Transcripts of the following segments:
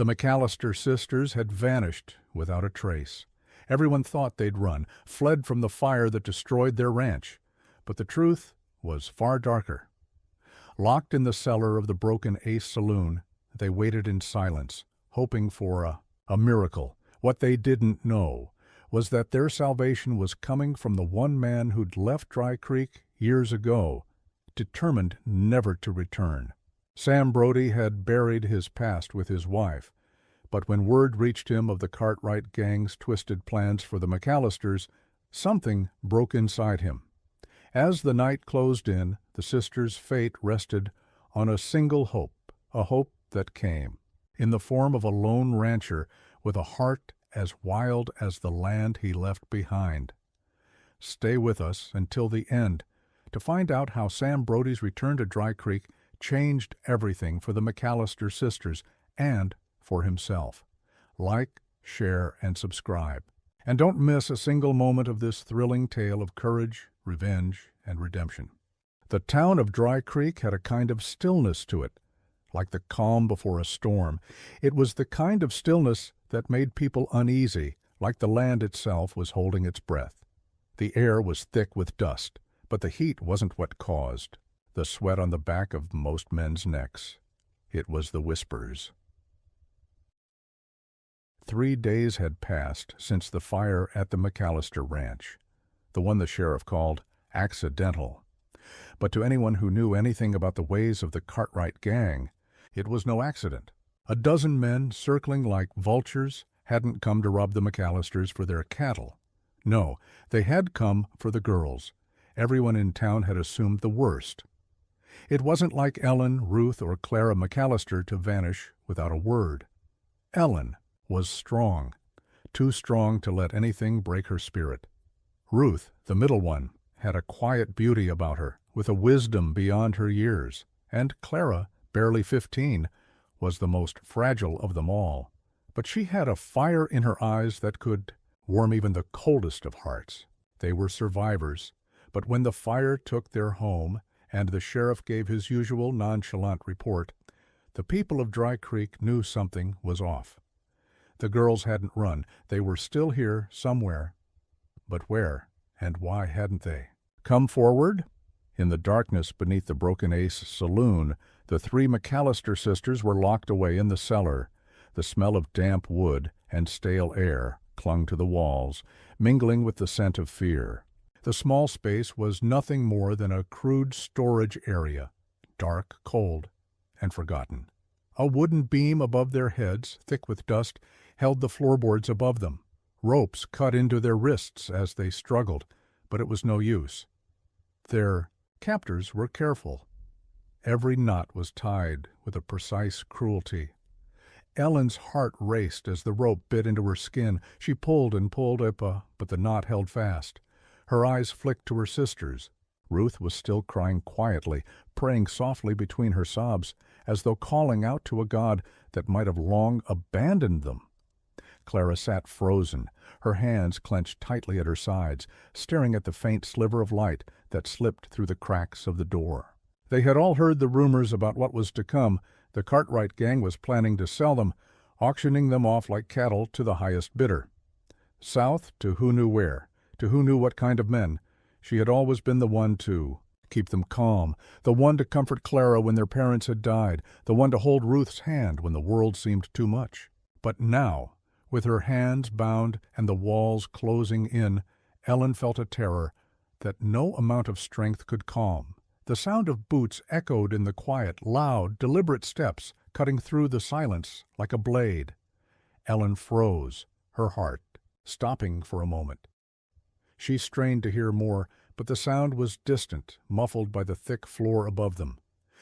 The McAllister sisters had vanished without a trace. Everyone thought they'd run, fled from the fire that destroyed their ranch. But the truth was far darker. Locked in the cellar of the Broken Ace Saloon, they waited in silence, hoping for a miracle. What they didn't know was that their salvation was coming from the one man who'd left Dry Creek years ago, determined never to return. Sam Brody had buried his past with his wife, but when word reached him of the Cartwright gang's twisted plans for the McAllisters, something broke inside him. As the night closed in, the sisters' fate rested on a single hope, a hope that came in the form of a lone rancher with a heart as wild as the land he left behind. Stay with us until the end to find out how Sam Brody's return to Dry Creek changed everything for the McAllister sisters and for himself. Like, share, and subscribe. And don't miss a single moment of this thrilling tale of courage, revenge, and redemption. The town of Dry Creek had a kind of stillness to it, like the calm before a storm. It was the kind of stillness that made people uneasy, like the land itself was holding its breath. The air was thick with dust, but the heat wasn't what caused the sweat on the back of most men's necks. It was the whispers. 3 days had passed since the fire at the McAllister ranch, the one the sheriff called accidental. But to anyone who knew anything about the ways of the Cartwright gang, it was no accident. A dozen men, circling like vultures, hadn't come to rob the McAllisters for their cattle. No, they had come for the girls. Everyone in town had assumed the worst. It wasn't like Ellen, Ruth, or Clara McAllister to vanish without a word. Ellen was strong, too strong to let anything break her spirit. Ruth, the middle one, had a quiet beauty about her, with a wisdom beyond her years, and Clara, barely 15, was the most fragile of them all. But she had a fire in her eyes that could warm even the coldest of hearts. They were survivors, but when the fire took their home and the sheriff gave his usual nonchalant report, the people of Dry Creek knew something was off. The girls hadn't run. They were still here somewhere. But where and why hadn't they? Come forward? In the darkness beneath the Broken Ace Saloon, the 3 McAllister sisters were locked away in the cellar. The smell of damp wood and stale air clung to the walls, mingling with the scent of fear. The small space was nothing more than a crude storage area, dark, cold, and forgotten. A wooden beam above their heads, thick with dust, held the floorboards above them. Ropes cut into their wrists as they struggled, but it was no use. Their captors were careful. Every knot was tied with a precise cruelty. Ellen's heart raced as the rope bit into her skin. She pulled and pulled, but the knot held fast. Her eyes flicked to her sisters. Ruth was still crying quietly, praying softly between her sobs, as though calling out to a God that might have long abandoned them. Clara sat frozen, her hands clenched tightly at her sides, staring at the faint sliver of light that slipped through the cracks of the door. They had all heard the rumors about what was to come. The Cartwright gang was planning to sell them, auctioning them off like cattle to the highest bidder. South to who knew where, to who knew what kind of men, she had always been the one to keep them calm, the one to comfort Clara when their parents had died, the one to hold Ruth's hand when the world seemed too much. But now, with her hands bound and the walls closing in, Ellen felt a terror that no amount of strength could calm. The sound of boots echoed in the quiet, loud, deliberate steps, cutting through the silence like a blade. Ellen froze, her heart stopping for a moment. She strained to hear more, but the sound was distant, muffled by the thick floor above them.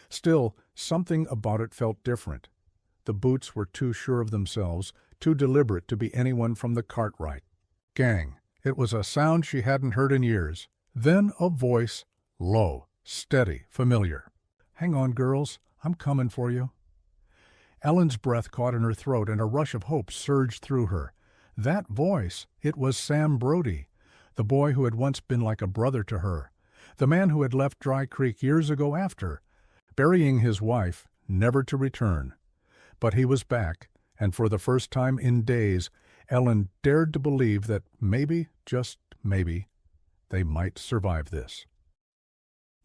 Still, something about it felt different. The boots were too sure of themselves, too deliberate to be anyone from the Cartwright gang. It was a sound she hadn't heard in years. Then a voice, low, steady, familiar. "Hang on, girls. I'm coming for you." Ellen's breath caught in her throat, and a rush of hope surged through her. That voice, it was Sam Brody, the boy who had once been like a brother to her, the man who had left Dry Creek years ago after, burying his wife, never to return. But he was back, And for the first time in days, Ellen dared to believe that maybe, just maybe, they might survive this.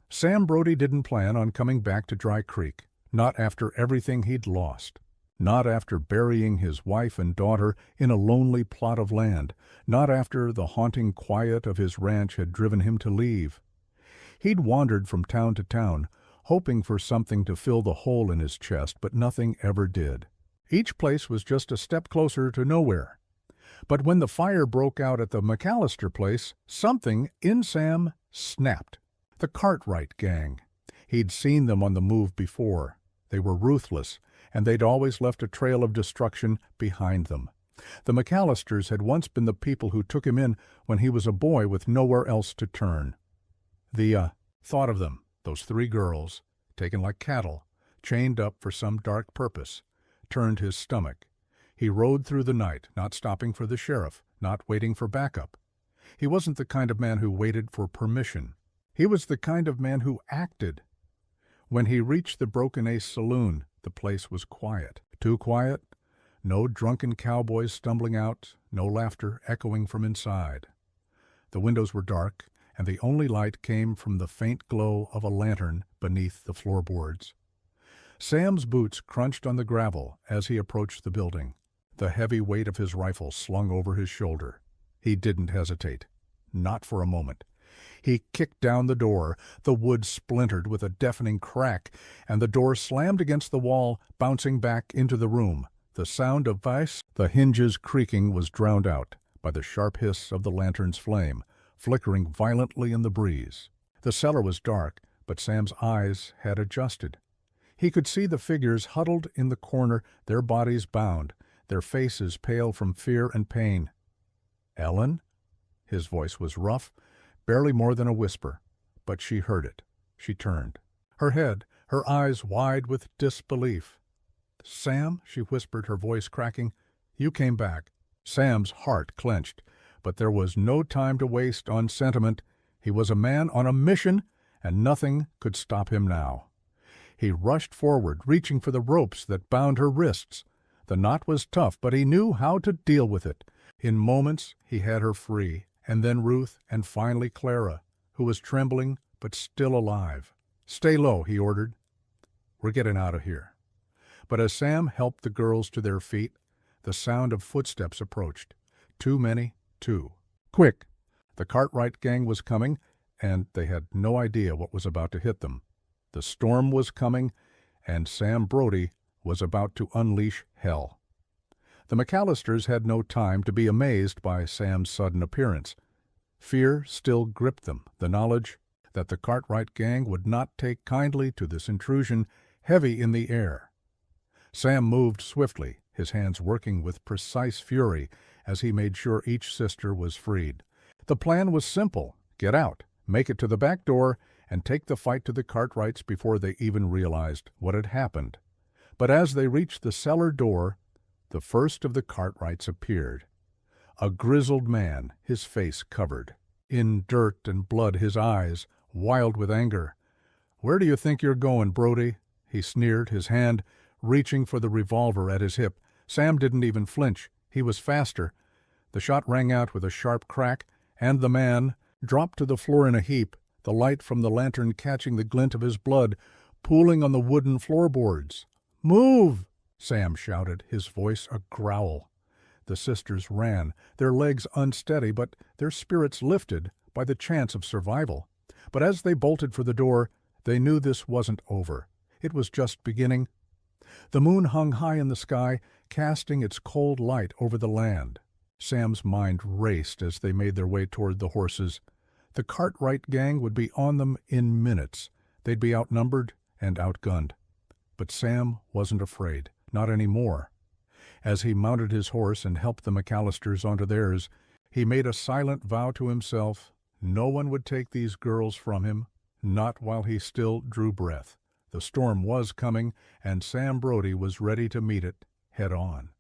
Sam Brody didn't plan on coming back to Dry Creek, not after everything he'd lost. Not after burying his wife and daughter in a lonely plot of land, not after the haunting quiet of his ranch had driven him to leave. He'd wandered from town to town, hoping for something to fill the hole in his chest, but nothing ever did. Each place was just a step closer to nowhere. But when the fire broke out at the McAllister place, something in Sam snapped. The Cartwright gang. He'd seen them on the move before. They were ruthless, and they'd always left a trail of destruction behind them. The McAllisters had once been the people who took him in when he was a boy with nowhere else to turn. The thought of them, those three girls, taken like cattle, chained up for some dark purpose, turned his stomach. He rode through the night, not stopping for the sheriff, not waiting for backup. He wasn't the kind of man who waited for permission. He was the kind of man who acted. When he reached the Broken Ace Saloon, the place was quiet. Too quiet? No drunken cowboys stumbling out, no laughter echoing from inside. The windows were dark, and the only light came from the faint glow of a lantern beneath the floorboards. Sam's boots crunched on the gravel as he approached the building, the heavy weight of his rifle slung over his shoulder. He didn't hesitate. Not for a moment. He kicked down the door. The wood splintered with a deafening crack, and the door slammed against the wall, bouncing back into the room. The sound of the hinges creaking was drowned out by the sharp hiss of the lantern's flame, flickering violently in the breeze. The cellar was dark, but Sam's eyes had adjusted. He could see the figures huddled in the corner, their bodies bound, their faces pale from fear and pain. "Ellen?" His voice was rough, barely more than a whisper, but she heard it. She turned. Her head, her eyes wide with disbelief. "Sam," she whispered, her voice cracking, "you came back." Sam's heart clenched, but there was no time to waste on sentiment. He was a man on a mission, and nothing could stop him now. He rushed forward, reaching for the ropes that bound her wrists. The knot was tough, but he knew how to deal with it. In moments, he had her free, and then Ruth, and finally Clara, who was trembling but still alive. "Stay low," he ordered. "We're getting out of here." But as Sam helped the girls to their feet, the sound of footsteps approached. Too many, too quick. The Cartwright gang was coming, and they had no idea what was about to hit them. The storm was coming, and Sam Brody was about to unleash hell. The McAllisters had no time to be amazed by Sam's sudden appearance. Fear still gripped them, the knowledge that the Cartwright gang would not take kindly to this intrusion, heavy in the air. Sam moved swiftly, his hands working with precise fury as he made sure each sister was freed. The plan was simple: get out, make it to the back door, and take the fight to the Cartwrights before they even realized what had happened. But as they reached the cellar door, the first of the Cartwrights appeared. A grizzled man, his face covered. In dirt and blood, his eyes, wild with anger. "Where do you think you're going, Brody?" he sneered, his hand reaching for the revolver at his hip. Sam didn't even flinch. He was faster. The shot rang out with a sharp crack, and the man dropped to the floor in a heap, the light from the lantern catching the glint of his blood, pooling on the wooden floorboards. "Move!" Sam shouted, his voice a growl. The sisters ran, their legs unsteady, but their spirits lifted by the chance of survival. But as they bolted for the door, they knew this wasn't over. It was just beginning. The moon hung high in the sky, casting its cold light over the land. Sam's mind raced as they made their way toward the horses. The Cartwright gang would be on them in minutes. They'd be outnumbered and outgunned. But Sam wasn't afraid, not anymore. As he mounted his horse and helped the McAllisters onto theirs, he made a silent vow to himself: no one would take these girls from him, not while he still drew breath. The storm was coming, and Sam Brody was ready to meet it head on.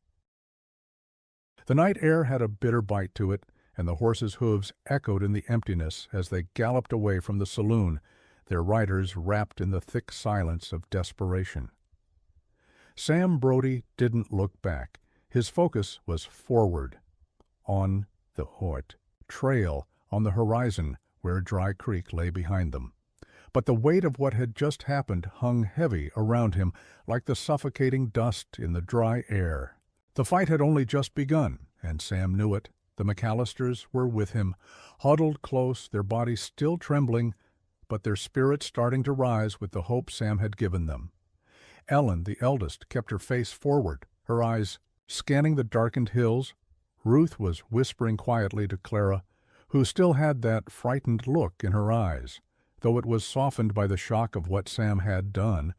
The night air had a bitter bite to it, and the horses' hooves echoed in the emptiness as they galloped away from the saloon, their riders wrapped in the thick silence of desperation. Sam Brody didn't look back. His focus was forward, on the Hoyt trail on the horizon where Dry Creek lay behind them. But the weight of what had just happened hung heavy around him like the suffocating dust in the dry air. The fight had only just begun, and Sam knew it. The McAllisters were with him, huddled close, their bodies still trembling, but their spirits starting to rise with the hope Sam had given them. Ellen, the eldest, kept her face forward, her eyes scanning the darkened hills. Ruth was whispering quietly to Clara, who still had that frightened look in her eyes, though it was softened by the shock of what Sam had done.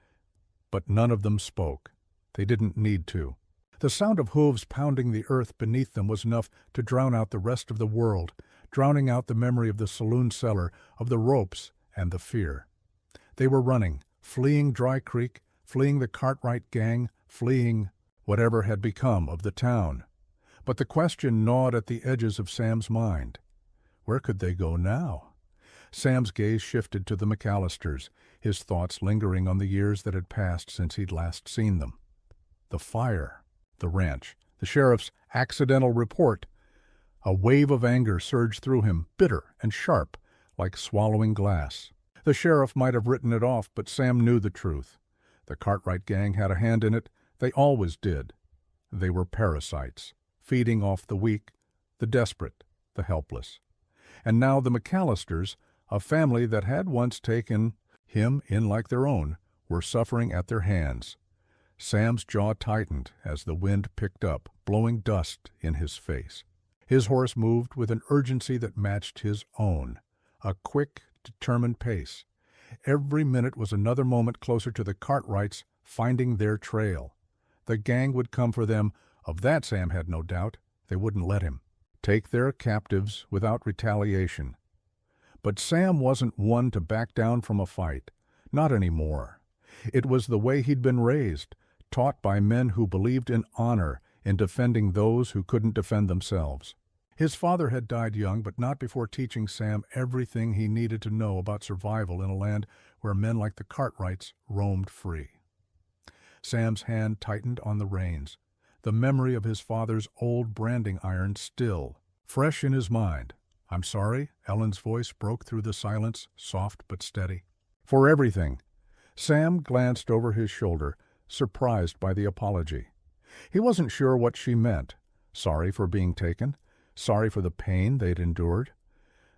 But none of them spoke. They didn't need to. The sound of hooves pounding the earth beneath them was enough to drown out the rest of the world, drowning out the memory of the saloon cellar, of the ropes, and the fear. They were running, fleeing Dry Creek, fleeing the Cartwright gang, fleeing whatever had become of the town. But the question gnawed at the edges of Sam's mind. Where could they go now? Sam's gaze shifted to the McAllisters, his thoughts lingering on the years that had passed since he'd last seen them. The fire, the ranch, the sheriff's accidental report. A wave of anger surged through him, bitter and sharp, like swallowing glass. The sheriff might have written it off, but Sam knew the truth. The Cartwright gang had a hand in it. They always did. They were parasites, feeding off the weak, the desperate, the helpless. And now the McAllisters, a family that had once taken him in like their own, were suffering at their hands. Sam's jaw tightened as the wind picked up, blowing dust in his face. His horse moved with an urgency that matched his own, a quick, determined pace. Every minute was another moment closer to the Cartwrights finding their trail. The gang would come for them, of that Sam had no doubt. They wouldn't let him take their captives without retaliation. But Sam wasn't one to back down from a fight, not anymore. It was the way he'd been raised, taught by men who believed in honor, in defending those who couldn't defend themselves. His father had died young, but not before teaching Sam everything he needed to know about survival in a land where men like the Cartwrights roamed free. Sam's hand tightened on the reins, the memory of his father's old branding iron still fresh in his mind. "I'm sorry," Ellen's voice broke through the silence, soft but steady. "For everything." Sam glanced over his shoulder, surprised by the apology. He wasn't sure what she meant. Sorry for being taken? Sorry for the pain they'd endured?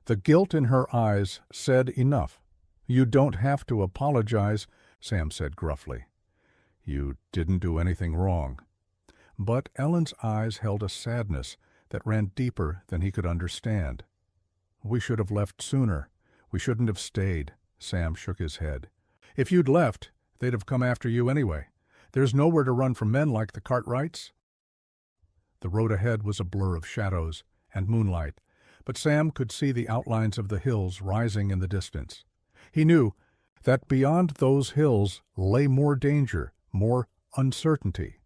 The guilt in her eyes said enough. "You don't have to apologize," Sam said gruffly. "You didn't do anything wrong." But Ellen's eyes held a sadness that ran deeper than he could understand. "We should have left sooner. We shouldn't have stayed." Sam shook his head. "If you'd left, they'd have come after you anyway. There's nowhere to run from men like the Cartwrights." The road ahead was a blur of shadows and moonlight, but Sam could see the outlines of the hills rising in the distance. He knew that beyond those hills lay more danger, more uncertainty.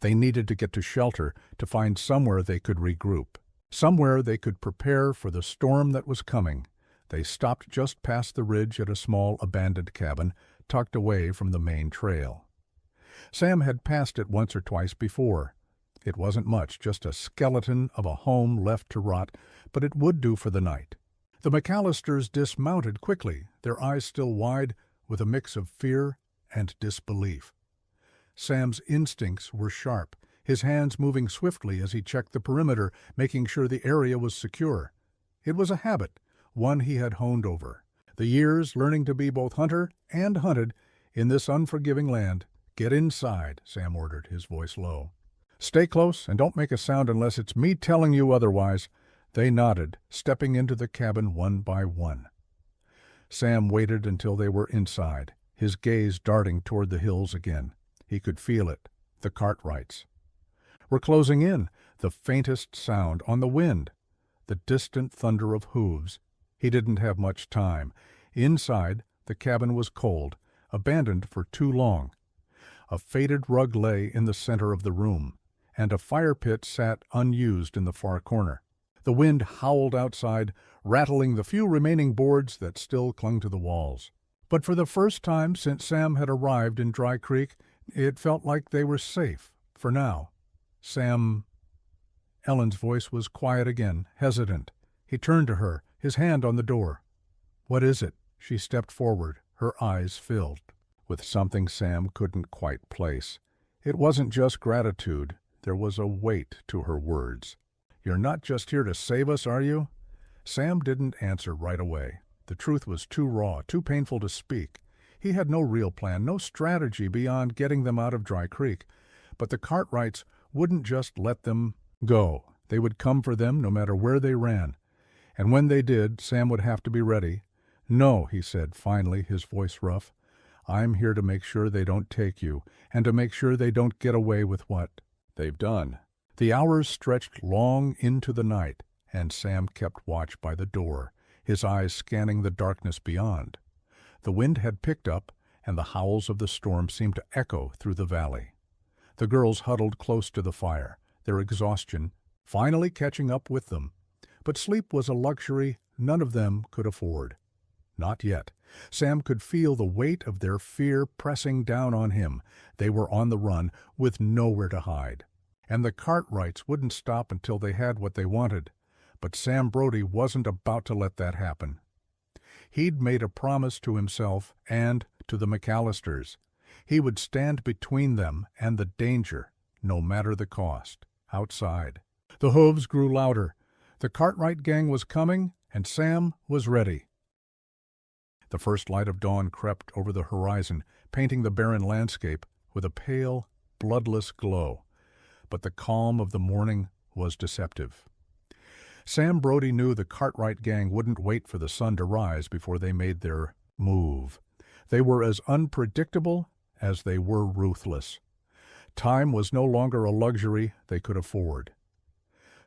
They needed to get to shelter, to find somewhere they could regroup, somewhere they could prepare for the storm that was coming. They stopped just past the ridge at a small abandoned cabin, tucked away from the main trail. Sam had passed it once or twice before. It wasn't much, just a skeleton of a home left to rot, but it would do for the night. The McAllisters dismounted quickly, their eyes still wide, with a mix of fear and disbelief. Sam's instincts were sharp, his hands moving swiftly as he checked the perimeter, making sure the area was secure. It was a habit, one he had honed over. The years learning to be both hunter and hunted in this unforgiving land. "Get inside," Sam ordered, his voice low. "Stay close and don't make a sound unless it's me telling you otherwise." They nodded, stepping into the cabin one by one. Sam waited until they were inside, his gaze darting toward the hills again. He could feel it, the Cartwrights. "We're closing in," the faintest sound on the wind, the distant thunder of hooves. He didn't have much time. Inside, the cabin was cold, abandoned for too long. A faded rug lay in the center of the room, and a fire pit sat unused in the far corner. The wind howled outside, rattling the few remaining boards that still clung to the walls. But for the first time since Sam had arrived in Dry Creek, it felt like they were safe, for now. Sam. Ellen's voice was quiet again, hesitant. He turned to her, his hand on the door. "What is it?" She stepped forward, her eyes filled with something Sam couldn't quite place. It wasn't just gratitude. There was a weight to her words. "You're not just here to save us, are you?" Sam didn't answer right away. The truth was too raw, too painful to speak. He had no real plan, no strategy beyond getting them out of Dry Creek. But the Cartwrights wouldn't just let them go. They would come for them no matter where they ran. And when they did, Sam would have to be ready. "No," he said, finally, his voice rough. "I'm here to make sure they don't take you, and to make sure they don't get away with what they've done." The hours stretched long into the night, and Sam kept watch by the door, his eyes scanning the darkness beyond. The wind had picked up, and the howls of the storm seemed to echo through the valley. The girls huddled close to the fire, their exhaustion finally catching up with them. But sleep was a luxury none of them could afford. Not yet. Sam could feel the weight of their fear pressing down on him. They were on the run, with nowhere to hide. And the Cartwrights wouldn't stop until they had what they wanted. But Sam Brody wasn't about to let that happen. He'd made a promise to himself and to the McAllisters. He would stand between them and the danger, no matter the cost. Outside, the hooves grew louder. The Cartwright gang was coming, and Sam was ready. The first light of dawn crept over the horizon, painting the barren landscape with a pale, bloodless glow. But the calm of the morning was deceptive. Sam Brody knew the Cartwright gang wouldn't wait for the sun to rise before they made their move. They were as unpredictable as they were ruthless. Time was no longer a luxury they could afford.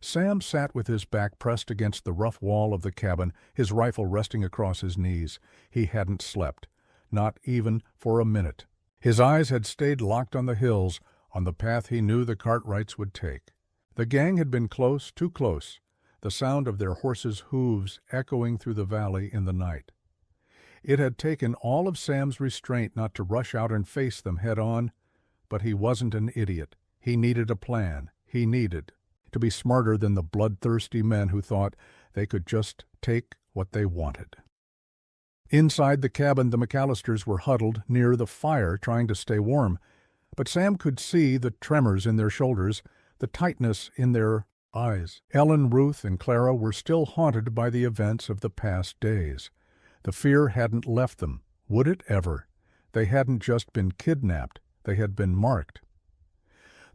Sam sat with his back pressed against the rough wall of the cabin, his rifle resting across his knees. He hadn't slept, not even for a minute. His eyes had stayed locked on the hills, on the path he knew the Cartwrights would take. The gang had been close, too close, the sound of their horses' hooves echoing through the valley in the night. It had taken all of Sam's restraint not to rush out and face them head-on, but he wasn't an idiot. He needed a plan. He needed to be smarter than the bloodthirsty men who thought they could just take what they wanted. Inside the cabin, the McAllisters were huddled near the fire, trying to stay warm, but Sam could see the tremors in their shoulders, the tightness in their eyes. Ellen, Ruth, and Clara were still haunted by the events of the past days. The fear hadn't left them. Would it ever? They hadn't just been kidnapped. They had been marked.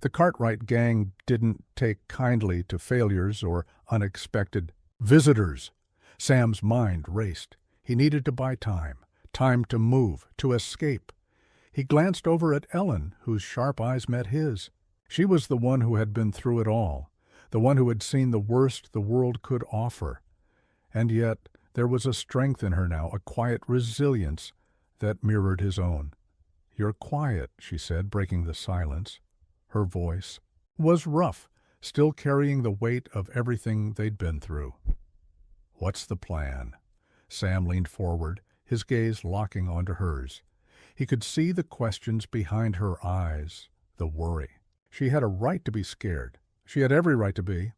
The Cartwright gang didn't take kindly to failures or unexpected visitors. Sam's mind raced. He needed to buy time to move, to escape. He glanced over at Ellen, whose sharp eyes met his. She was the one who had been through it all, the one who had seen the worst the world could offer. And yet there was a strength in her now, a quiet resilience that mirrored his own. "You're quiet," she said, breaking the silence. Her voice was rough, still carrying the weight of everything they'd been through. "What's the plan?" Sam leaned forward, his gaze locking onto hers. He could see the questions behind her eyes, the worry. She had a right to be scared. She had every right to be.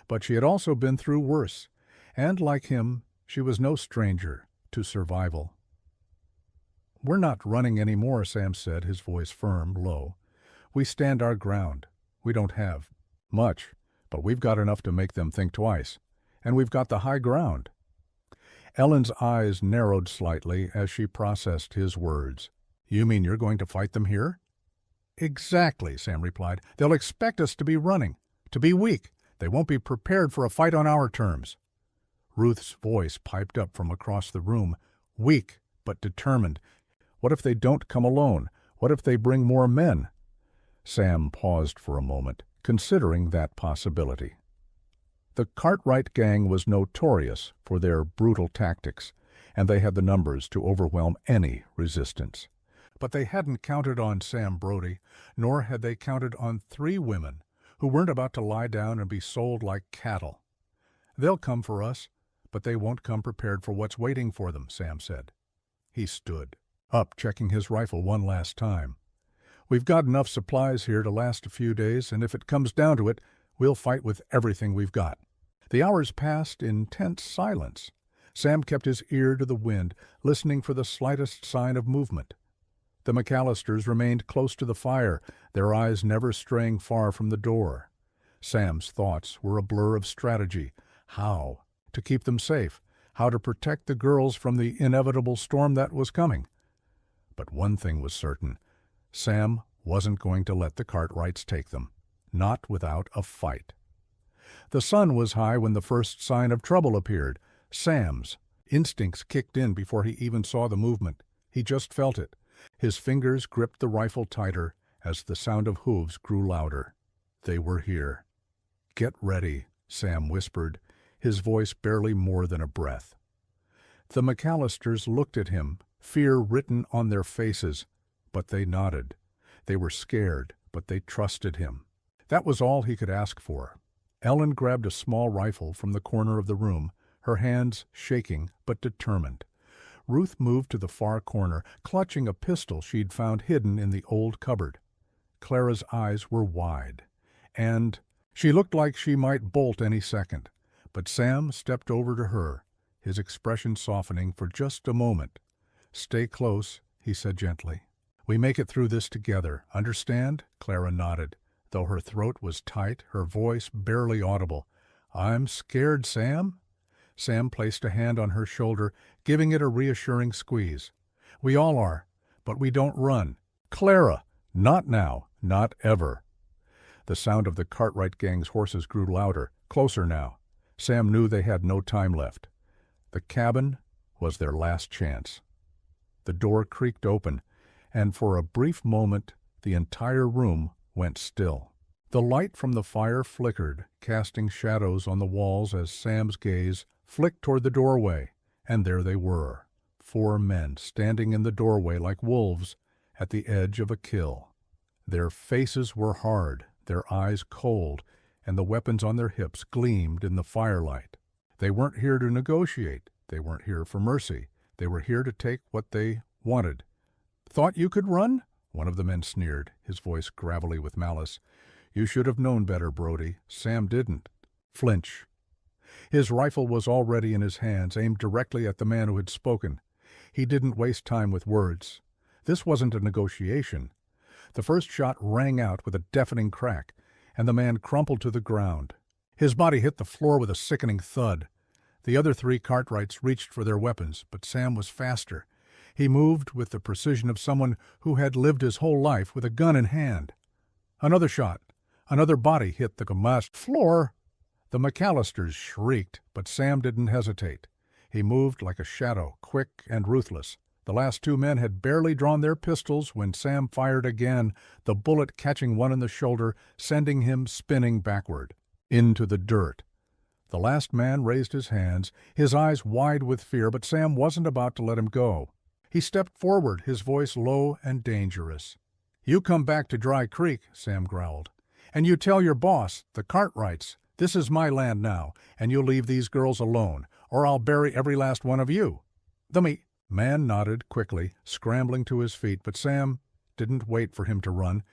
But she had also been through worse, and like him, she was no stranger to survival. "We're not running any more," Sam said, his voice firm, low. "We stand our ground. We don't have much, but we've got enough to make them think twice. And we've got the high ground." Ellen's eyes narrowed slightly as she processed his words. "You mean you're going to fight them here?" "Exactly," Sam replied. "They'll expect us to be running, to be weak. They won't be prepared for a fight on our terms." Ruth's voice piped up from across the room, weak but determined. "What if they don't come alone? What if they bring more men?" Sam paused for a moment, considering that possibility. The Cartwright gang was notorious for their brutal tactics, and they had the numbers to overwhelm any resistance. But they hadn't counted on Sam Brody, nor had they counted on 3 women who weren't about to lie down and be sold like cattle. "They'll come for us, but they won't come prepared for what's waiting for them," Sam said. He stood up, checking his rifle one last time. We've got enough supplies here to last a few days, and if it comes down to it, we'll fight with everything we've got." The hours passed in tense silence. Sam kept his ear to the wind, listening for the slightest sign of movement. The McAllisters remained close to the fire, their eyes never straying far from the door. Sam's thoughts were a blur of strategy. How to keep them safe, how to protect the girls from the inevitable storm that was coming. But one thing was certain. Sam wasn't going to let the Cartwrights take them, not without a fight. The sun was high when the first sign of trouble appeared. Sam's instincts kicked in before he even saw the movement. He just felt it. His fingers gripped the rifle tighter as the sound of hooves grew louder. They were here. "Get ready," Sam whispered, his voice barely more than a breath. The McAllisters looked at him, fear written on their faces, but they nodded. They were scared, but they trusted him. That was all he could ask for. Ellen grabbed a small rifle from the corner of the room, her hands shaking but determined. Ruth moved to the far corner, clutching a pistol she'd found hidden in the old cupboard. Clara's eyes were wide, and she looked like she might bolt any second. But Sam stepped over to her, his expression softening for just a moment. "Stay close," he said gently. "We make it through this together, understand?" Clara nodded, though her throat was tight, her voice barely audible. "I'm scared, Sam." Sam placed a hand on her shoulder, giving it a reassuring squeeze. "We all are, but we don't run. Clara, not now, not ever." The sound of the Cartwright gang's horses grew louder, closer now. Sam knew they had no time left. The cabin was their last chance. The door creaked open, and for a brief moment the entire room went still. The light from the fire flickered, casting shadows on the walls as Sam's gaze flicked toward the doorway, and there they were, 4 men standing in the doorway like wolves at the edge of a kill. Their faces were hard, their eyes cold, and the weapons on their hips gleamed in the firelight. They weren't here to negotiate. They weren't here for mercy. They were here to take what they wanted. "Thought you could run?" One of the men sneered, his voice gravelly with malice. "You should have known better, Brody. Sam didn't." Flinch. His rifle was already in his hands, aimed directly at the man who had spoken. He didn't waste time with words. This wasn't a negotiation. The first shot rang out with a deafening crack, and the man crumpled to the ground. His body hit the floor with a sickening thud. The other 3 Cartwrights reached for their weapons, but Sam was faster. He moved with the precision of someone who had lived his whole life with a gun in hand. Another shot. Another body hit the gamassed floor. The McAllisters shrieked, but Sam didn't hesitate. He moved like a shadow, quick and ruthless. The last 2 men had barely drawn their pistols when Sam fired again, the bullet catching one in the shoulder, sending him spinning backward, into the dirt. The last man raised his hands, his eyes wide with fear, but Sam wasn't about to let him go. He stepped forward, his voice low and dangerous. "You come back to Dry Creek," Sam growled, "and you tell your boss, the Cartwrights, this is my land now, and you'll leave these girls alone, or I'll bury every last one of you." The man nodded quickly, scrambling to his feet, but Sam didn't wait for him to run.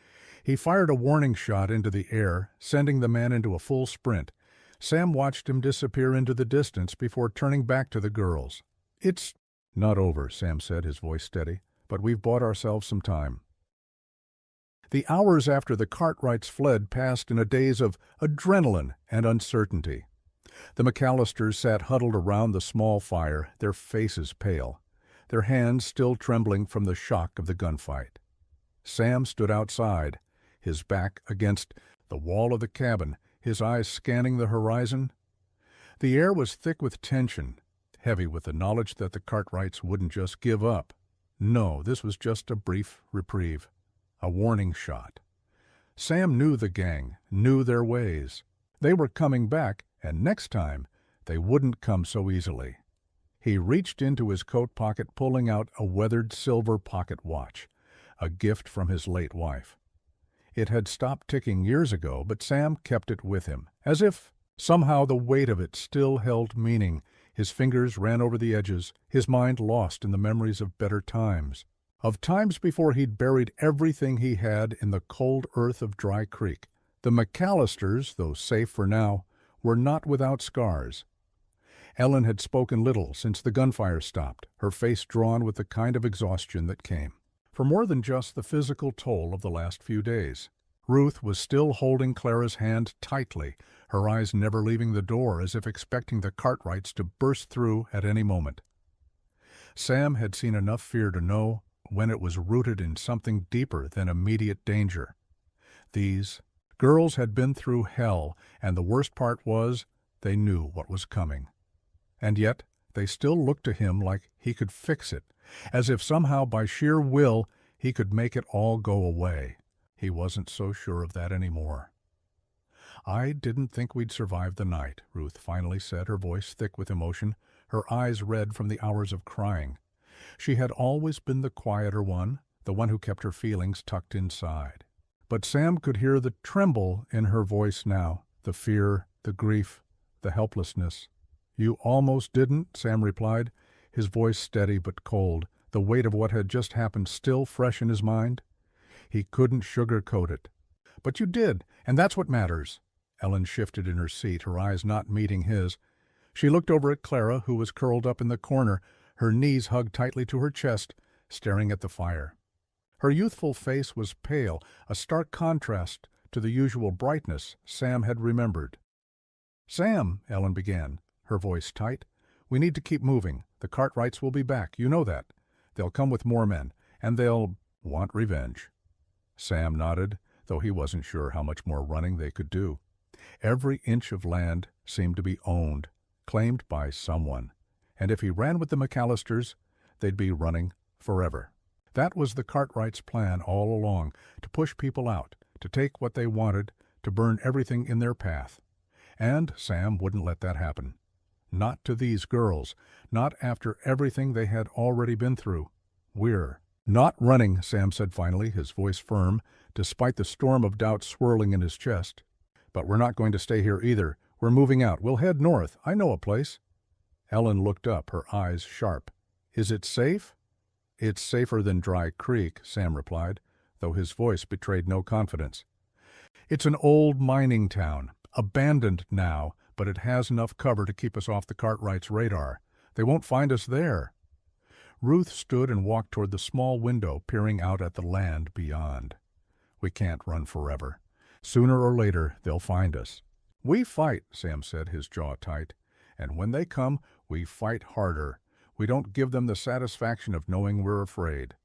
He fired a warning shot into the air, sending the man into a full sprint. Sam watched him disappear into the distance before turning back to the girls. "It's not over," Sam said, his voice steady, "but we've bought ourselves some time." The hours after the Cartwrights fled passed in a daze of adrenaline and uncertainty. The McAllisters sat huddled around the small fire, their faces pale, their hands still trembling from the shock of the gunfight. Sam stood outside, his back against the wall of the cabin, his eyes scanning the horizon. The air was thick with tension, heavy with the knowledge that the Cartwrights wouldn't just give up. No, this was just a brief reprieve, a warning shot. Sam knew the gang, knew their ways. They were coming back, and next time they wouldn't come so easily. He reached into his coat pocket, pulling out a weathered silver pocket watch, a gift from his late wife. It had stopped ticking years ago, but Sam kept it with him, as if somehow the weight of it still held meaning. His fingers ran over the edges, his mind lost in the memories of better times. Of times before he'd buried everything he had in the cold earth of Dry Creek. The McAllisters, though safe for now, were not without scars. Ellen had spoken little since the gunfire stopped, her face drawn with the kind of exhaustion that came. For more than just the physical toll of the last few days. Ruth was still holding Clara's hand tightly, her eyes never leaving the door as if expecting the Cartwrights to burst through at any moment. Sam had seen enough fear to know when it was rooted in something deeper than immediate danger. These girls had been through hell, and the worst part was they knew what was coming. And yet they still looked to him like he could fix it, as if somehow by sheer will he could make it all go away. He wasn't so sure of that anymore. "I didn't think we'd survive the night," Ruth finally said, her voice thick with emotion, her eyes red from the hours of crying. She had always been the quieter one, the one who kept her feelings tucked inside. But Sam could hear the tremble in her voice now, the fear, the grief, the helplessness. "You almost didn't," Sam replied, his voice steady but cold, the weight of what had just happened still fresh in his mind. He couldn't sugarcoat it. "But you did, and that's what matters." Ellen shifted in her seat, her eyes not meeting his. She looked over at Clara, who was curled up in the corner, her knees hugged tightly to her chest, staring at the fire. Her youthful face was pale, a stark contrast to the usual brightness Sam had remembered. "Sam," Ellen began, her voice tight, "we need to keep moving. The Cartwrights will be back, you know that. They'll come with more men, and they'll want revenge." Sam nodded, though he wasn't sure how much more running they could do. Every inch of land seemed to be owned, claimed by someone, and if he ran with the McAllisters, they'd be running forever. That was the Cartwrights' plan all along, to push people out, to take what they wanted, to burn everything in their path. And Sam wouldn't let that happen. Not to these girls, not after everything they had already been through. "We're not running," Sam said finally, his voice firm, despite the storm of doubt swirling in his chest. "But we're not going to stay here either. We're moving out. We'll head north. I know a place." Ellen looked up, her eyes sharp. "Is it safe?" "It's safer than Dry Creek," Sam replied, though his voice betrayed no confidence. "It's an old mining town, abandoned now, but it has enough cover to keep us off the Cartwrights' radar. They won't find us there." Ruth stood and walked toward the small window, peering out at the land beyond. "We can't run forever. Sooner or later, they'll find us." "We fight," Sam said, his jaw tight. "And when they come, we fight harder. We don't give them the satisfaction of knowing we're afraid."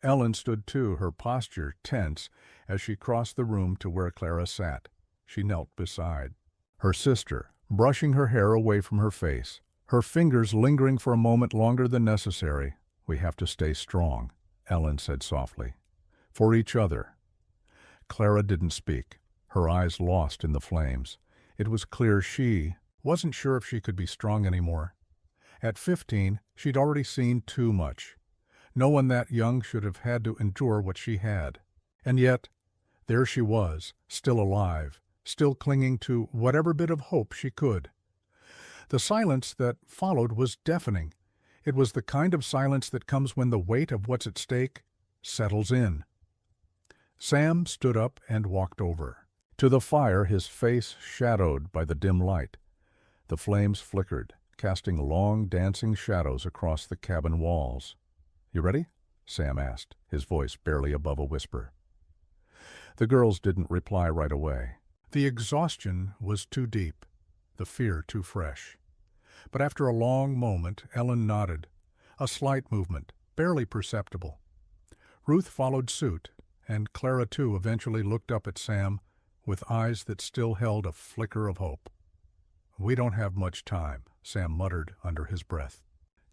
Ellen stood too, her posture tense, as she crossed the room to where Clara sat. She knelt beside her sister, brushing her hair away from her face, her fingers lingering for a moment longer than necessary. "We have to stay strong," Ellen said softly. "For each other." Clara didn't speak, her eyes lost in the flames. It was clear she wasn't sure if she could be strong anymore. At 15, she'd already seen too much. No one that young should have had to endure what she had. And yet, there she was, still alive, still clinging to whatever bit of hope she could. The silence that followed was deafening. It was the kind of silence that comes when the weight of what's at stake settles in. Sam stood up and walked over to the fire, his face shadowed by the dim light. The flames flickered, casting long dancing shadows across the cabin walls. "You ready?" Sam asked, his voice barely above a whisper. The girls didn't reply right away. The exhaustion was too deep, the fear too fresh. But after a long moment, Ellen nodded, a slight movement, barely perceptible. Ruth followed suit, and Clara too eventually looked up at Sam with eyes that still held a flicker of hope. "We don't have much time," Sam muttered under his breath.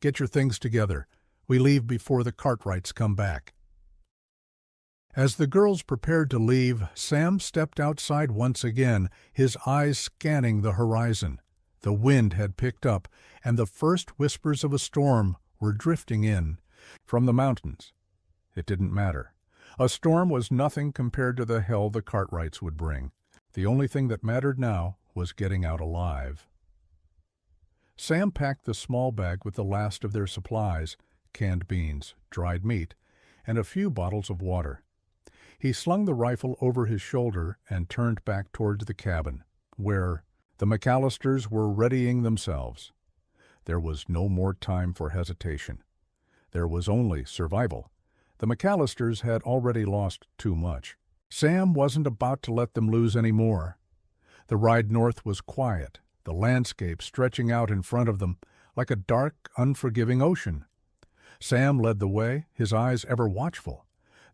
"Get your things together. We leave before the Cartwrights come back." As the girls prepared to leave, Sam stepped outside once again, his eyes scanning the horizon. The wind had picked up, and the first whispers of a storm were drifting in from the mountains. It didn't matter. A storm was nothing compared to the hell the Cartwrights would bring. The only thing that mattered now was getting out alive. Sam packed the small bag with the last of their supplies, canned beans, dried meat, and a few bottles of water. He slung the rifle over his shoulder and turned back towards the cabin, where the McAllisters were readying themselves. There was no more time for hesitation. There was only survival. The McAllisters had already lost too much. Sam wasn't about to let them lose any more. The ride north was quiet, the landscape stretching out in front of them like a dark, unforgiving ocean. Sam led the way, his eyes ever watchful.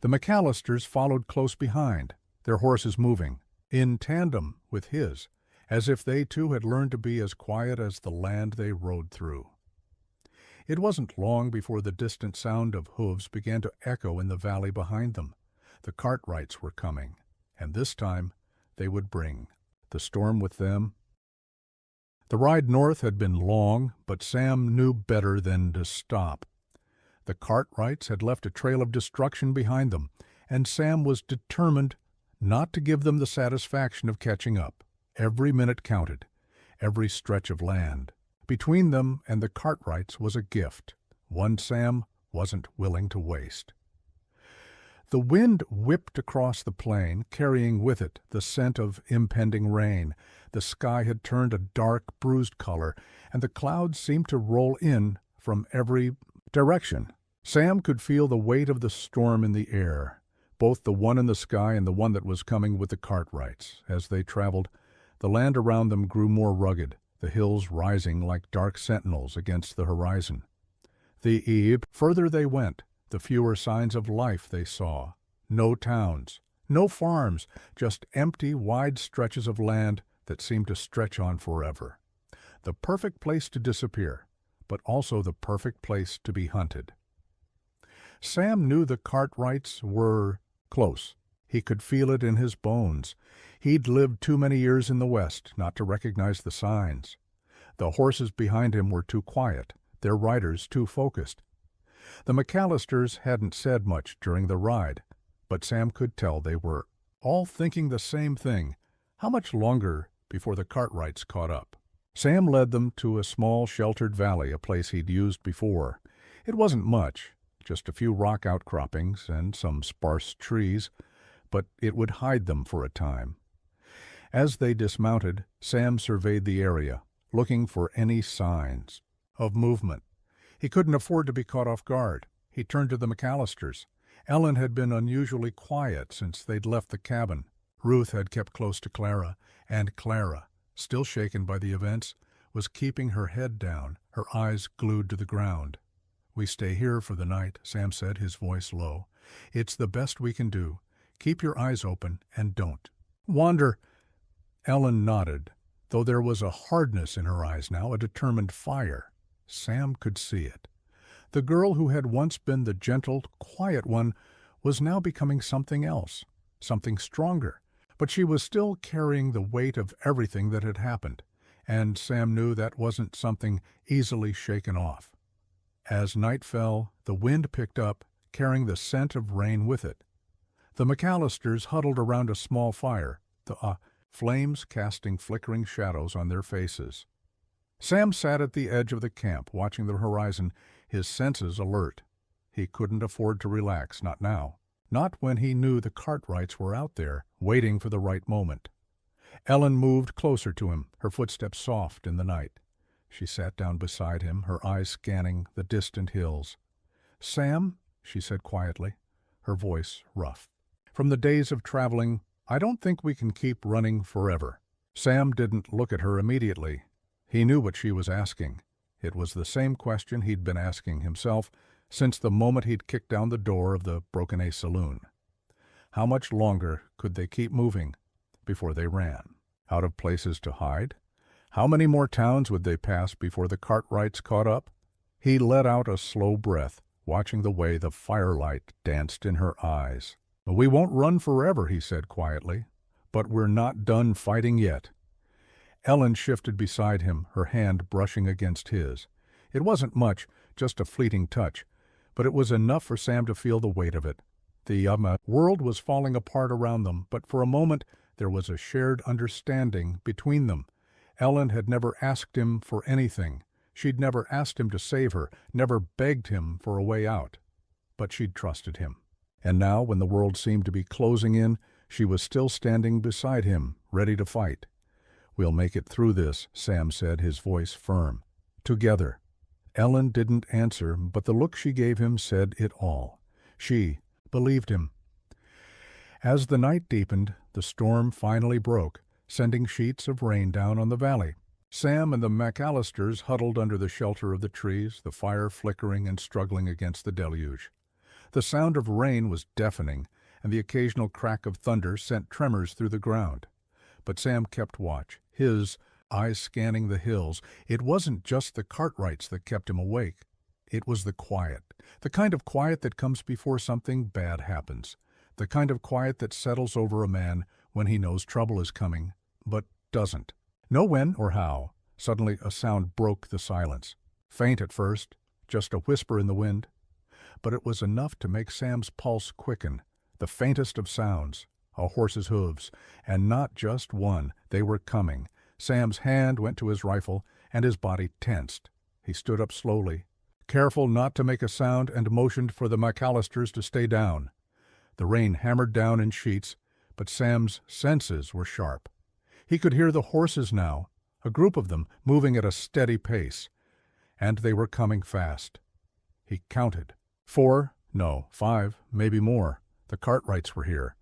The McAllisters followed close behind, their horses moving, in tandem with his, as if they too had learned to be as quiet as the land they rode through. It wasn't long before the distant sound of hooves began to echo in the valley behind them. The Cartwrights were coming, and this time they would bring the storm with them. The ride north had been long, but Sam knew better than to stop. The Cartwrights had left a trail of destruction behind them, and Sam was determined not to give them the satisfaction of catching up. Every minute counted, every stretch of land between them and the Cartwrights was a gift, one Sam wasn't willing to waste. The wind whipped across the plain, carrying with it the scent of impending rain. The sky had turned a dark, bruised color, and the clouds seemed to roll in from every direction. Sam could feel the weight of the storm in the air, both the one in the sky and the one that was coming with the Cartwrights. As they traveled, the land around them grew more rugged, the hills rising like dark sentinels against the horizon. The further they went, the fewer signs of life they saw. No towns, no farms, just empty, wide stretches of land that seemed to stretch on forever. The perfect place to disappear, but also the perfect place to be hunted. Sam knew the Cartwrights were close. He could feel it in his bones. He'd lived too many years in the West not to recognize the signs. The horses behind him were too quiet, their riders too focused. The McAllisters hadn't said much during the ride, but Sam could tell they were all thinking the same thing. How much longer before the Cartwrights caught up? Sam led them to a small sheltered valley, a place he'd used before. It wasn't much, just a few rock outcroppings and some sparse trees, but it would hide them for a time. As they dismounted, Sam surveyed the area, looking for any signs of movement. He couldn't afford to be caught off guard. He turned to the McAllisters. Ellen had been unusually quiet since they'd left the cabin. Ruth had kept close to Clara, and Clara, still shaken by the events, was keeping her head down, her eyes glued to the ground. "We stay here for the night," Sam said, his voice low. "It's the best we can do. Keep your eyes open and don't wander." Ellen nodded, though there was a hardness in her eyes now, a determined fire. Sam could see it. The girl who had once been the gentle, quiet one was now becoming something else, something stronger. But she was still carrying the weight of everything that had happened, and Sam knew that wasn't something easily shaken off. As night fell, the wind picked up, carrying the scent of rain with it. The McAllisters huddled around a small fire, the flames casting flickering shadows on their faces. Sam sat at the edge of the camp, watching the horizon, his senses alert. He couldn't afford to relax, not now. Not when he knew the Cartwrights were out there, waiting for the right moment. Ellen moved closer to him, her footsteps soft in the night. She sat down beside him, her eyes scanning the distant hills. "Sam," she said quietly, her voice rough. "From the days of traveling, I don't think we can keep running forever." Sam didn't look at her immediately. He knew what she was asking. It was the same question he'd been asking himself since the moment he'd kicked down the door of the Broken A Saloon. How much longer could they keep moving before they ran? Out of places to hide? How many more towns would they pass before the Cartwrights caught up? He let out a slow breath, watching the way the firelight danced in her eyes. "We won't run forever," he said quietly, "but we're not done fighting yet." Ellen shifted beside him, her hand brushing against his. It wasn't much, just a fleeting touch, but it was enough for Sam to feel the weight of it. The world was falling apart around them, but for a moment there was a shared understanding between them. Ellen had never asked him for anything. She'd never asked him to save her, never begged him for a way out. But she'd trusted him. And now, when the world seemed to be closing in, she was still standing beside him, ready to fight. "We'll make it through this," Sam said, his voice firm. "Together." Ellen didn't answer, but the look she gave him said it all. She believed him. As the night deepened, the storm finally broke, sending sheets of rain down on the valley. Sam and the McAllisters huddled under the shelter of the trees, the fire flickering and struggling against the deluge. The sound of rain was deafening, and the occasional crack of thunder sent tremors through the ground. But Sam kept watch, his eyes scanning the hills. It wasn't just the Cartwrights that kept him awake. It was the quiet, the kind of quiet that comes before something bad happens, the kind of quiet that settles over a man when he knows trouble is coming, but doesn't know when or how. Suddenly a sound broke the silence. Faint at first, just a whisper in the wind. But it was enough to make Sam's pulse quicken. The faintest of sounds, a horse's hooves, and not just one. They were coming. Sam's hand went to his rifle, and his body tensed. He stood up slowly, careful not to make a sound, and motioned for the McAllisters to stay down. The rain hammered down in sheets, but Sam's senses were sharp. He could hear the horses now, a group of them, moving at a steady pace. And they were coming fast. He counted. 4, no, 5, maybe more. The Cartwrights were here.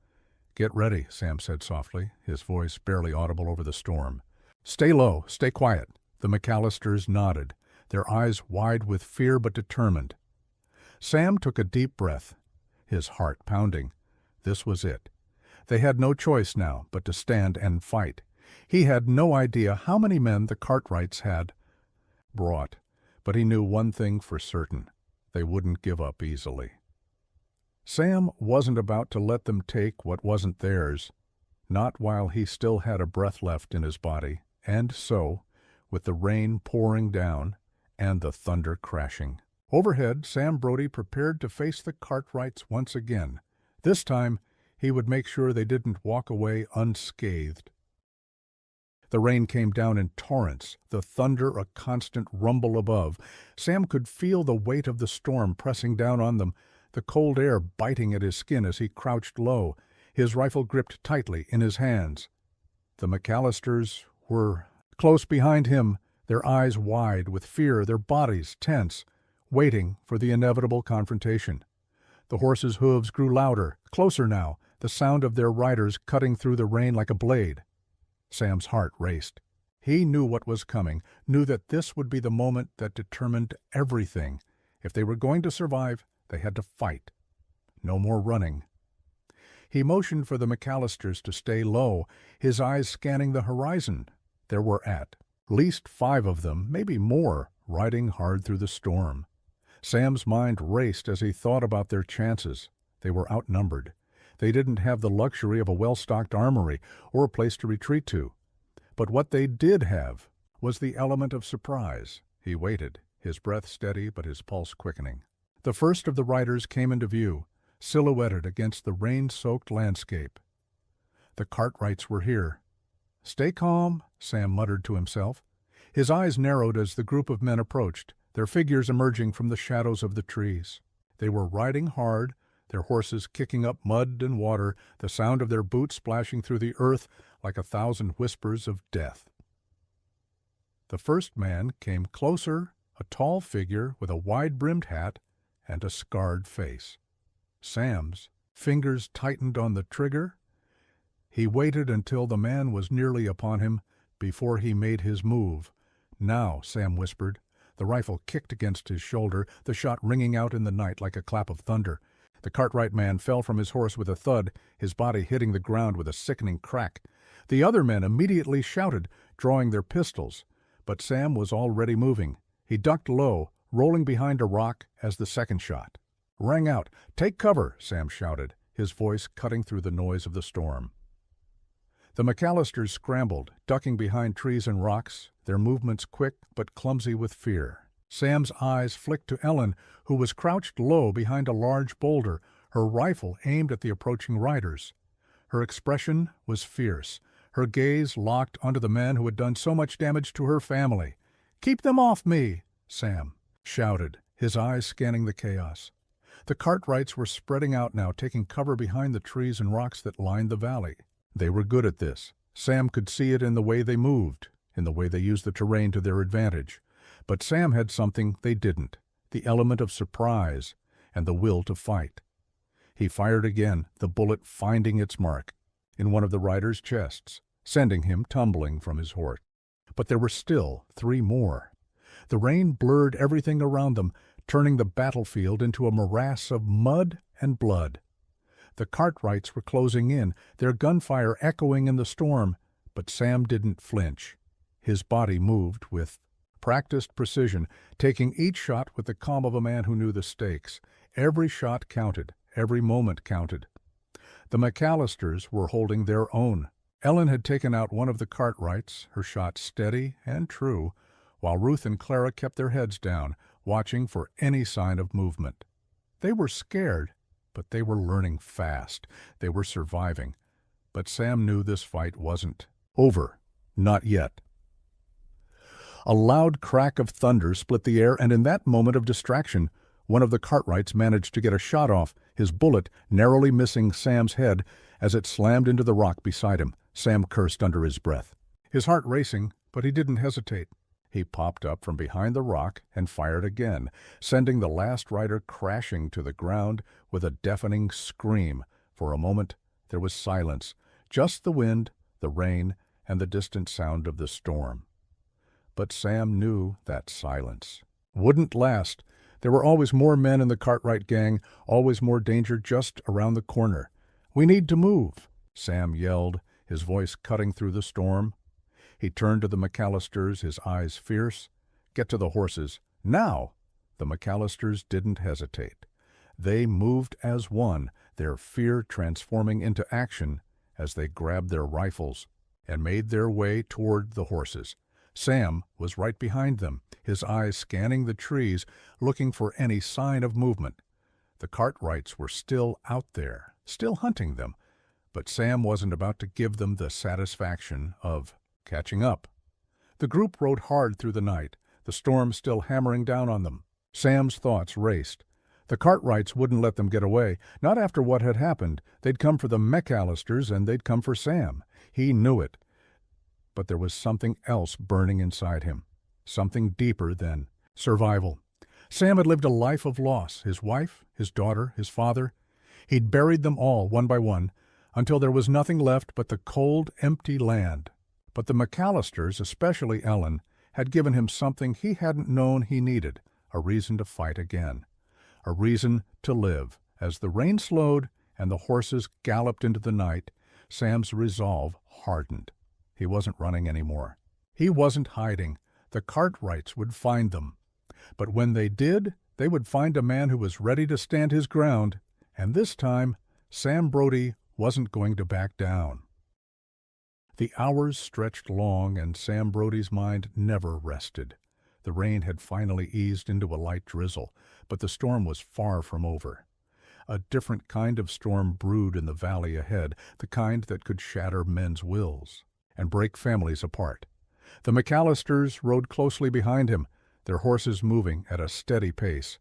"Get ready," Sam said softly, his voice barely audible over the storm. "Stay low, stay quiet." The McAllisters nodded, their eyes wide with fear but determined. Sam took a deep breath, his heart pounding. This was it. They had no choice now but to stand and fight. He had no idea how many men the Cartwrights had brought, but he knew one thing for certain. They wouldn't give up easily. Sam wasn't about to let them take what wasn't theirs, not while he still had a breath left in his body. And so, with the rain pouring down and the thunder crashing overhead, Sam Brody prepared to face the Cartwrights once again. This time, he would make sure they didn't walk away unscathed. The rain came down in torrents, the thunder a constant rumble above. Sam could feel the weight of the storm pressing down on them, the cold air biting at his skin as he crouched low, his rifle gripped tightly in his hands. The McAllisters were close behind him, their eyes wide with fear, their bodies tense, waiting for the inevitable confrontation. The horses' hooves grew louder, closer now, the sound of their riders cutting through the rain like a blade. Sam's heart raced. He knew what was coming, knew that this would be the moment that determined everything. If they were going to survive, they had to fight. No more running. He motioned for the McAllisters to stay low, his eyes scanning the horizon. There were at least 5 of them, maybe more, riding hard through the storm. Sam's mind raced as he thought about their chances. They were outnumbered. They didn't have the luxury of a well-stocked armory or a place to retreat to. But what they did have was the element of surprise. He waited, his breath steady but his pulse quickening. The first of the riders came into view, silhouetted against the rain-soaked landscape. The Cartwrights were here. "Stay calm," Sam muttered to himself. His eyes narrowed as the group of men approached, their figures emerging from the shadows of the trees. They were riding hard, their horses kicking up mud and water, the sound of their boots splashing through the earth like 1,000 whispers of death. The first man came closer, a tall figure with a wide-brimmed hat and a scarred face. Sam's fingers tightened on the trigger. He waited until the man was nearly upon him before he made his move. "Now," Sam whispered. The rifle kicked against his shoulder, the shot ringing out in the night like a clap of thunder. The Cartwright man fell from his horse with a thud, his body hitting the ground with a sickening crack. The other men immediately shouted, drawing their pistols. But Sam was already moving. He ducked low, rolling behind a rock as the second shot rang out. "Take cover," Sam shouted, his voice cutting through the noise of the storm. The McAllisters scrambled, ducking behind trees and rocks, their movements quick but clumsy with fear. Sam's eyes flicked to Ellen, who was crouched low behind a large boulder, her rifle aimed at the approaching riders. Her expression was fierce, her gaze locked onto the man who had done so much damage to her family. "Keep them off me!" Sam shouted, his eyes scanning the chaos. The Cartwrights were spreading out now, taking cover behind the trees and rocks that lined the valley. They were good at this. Sam could see it in the way they moved, in the way they used the terrain to their advantage. But Sam had something they didn't, the element of surprise and the will to fight. He fired again, the bullet finding its mark in one of the rider's chests, sending him tumbling from his horse. But there were still 3 more. The rain blurred everything around them, turning the battlefield into a morass of mud and blood. The Cartwrights were closing in, their gunfire echoing in the storm, but Sam didn't flinch. His body moved with practiced precision, taking each shot with the calm of a man who knew the stakes. Every shot counted, every moment counted. The McAllisters were holding their own. Ellen had taken out one of the Cartwrights, her shot steady and true, while Ruth and Clara kept their heads down, watching for any sign of movement. They were scared, but they were learning fast. They were surviving. But Sam knew this fight wasn't over. Not yet. A loud crack of thunder split the air, and in that moment of distraction, one of the Cartwrights managed to get a shot off, his bullet narrowly missing Sam's head as it slammed into the rock beside him. Sam cursed under his breath. His heart racing, but he didn't hesitate. He popped up from behind the rock and fired again, sending the last rider crashing to the ground with a deafening scream. For a moment there was silence, just the wind, the rain, and the distant sound of the storm. But Sam knew that silence wouldn't last. There were always more men in the Cartwright gang, always more danger just around the corner. "We need to move," Sam yelled, his voice cutting through the storm. He turned to the McAllisters, his eyes fierce. "Get to the horses. Now!" The McAllisters didn't hesitate. They moved as one, their fear transforming into action as they grabbed their rifles and made their way toward the horses. Sam was right behind them, his eyes scanning the trees, looking for any sign of movement. The Cartwrights were still out there, still hunting them, but Sam wasn't about to give them the satisfaction of catching up. The group rode hard through the night, the storm still hammering down on them. Sam's thoughts raced. The Cartwrights wouldn't let them get away, not after what had happened. They'd come for the McAllisters, and they'd come for Sam. He knew it. But there was something else burning inside him, something deeper than survival. Sam had lived a life of loss, his wife, his daughter, his father. He'd buried them all, one by one, until there was nothing left but the cold, empty land. But the McAllisters, especially Ellen, had given him something he hadn't known he needed, a reason to fight again, a reason to live. As the rain slowed and the horses galloped into the night, Sam's resolve hardened. He wasn't running anymore. He wasn't hiding. The Cartwrights would find them. But when they did, they would find a man who was ready to stand his ground, and this time, Sam Brody wasn't going to back down. The hours stretched long, and Sam Brody's mind never rested. The rain had finally eased into a light drizzle, but the storm was far from over. A different kind of storm brewed in the valley ahead, the kind that could shatter men's wills and break families apart. The McAllisters rode closely behind him, their horses moving at a steady pace.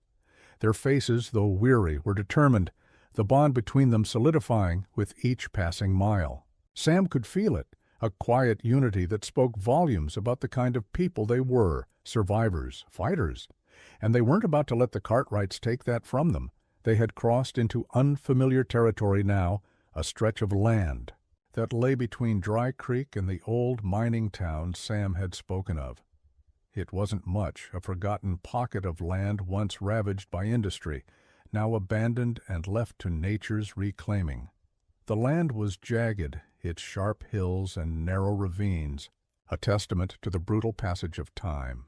Their faces, though weary, were determined, the bond between them solidifying with each passing mile. Sam could feel it, a quiet unity that spoke volumes about the kind of people they were, survivors, fighters. And they weren't about to let the Cartwrights take that from them. They had crossed into unfamiliar territory now, a stretch of land that lay between Dry Creek and the old mining town Sam had spoken of. It wasn't much, a forgotten pocket of land once ravaged by industry, now abandoned and left to nature's reclaiming. The land was jagged, its sharp hills and narrow ravines, a testament to the brutal passage of time.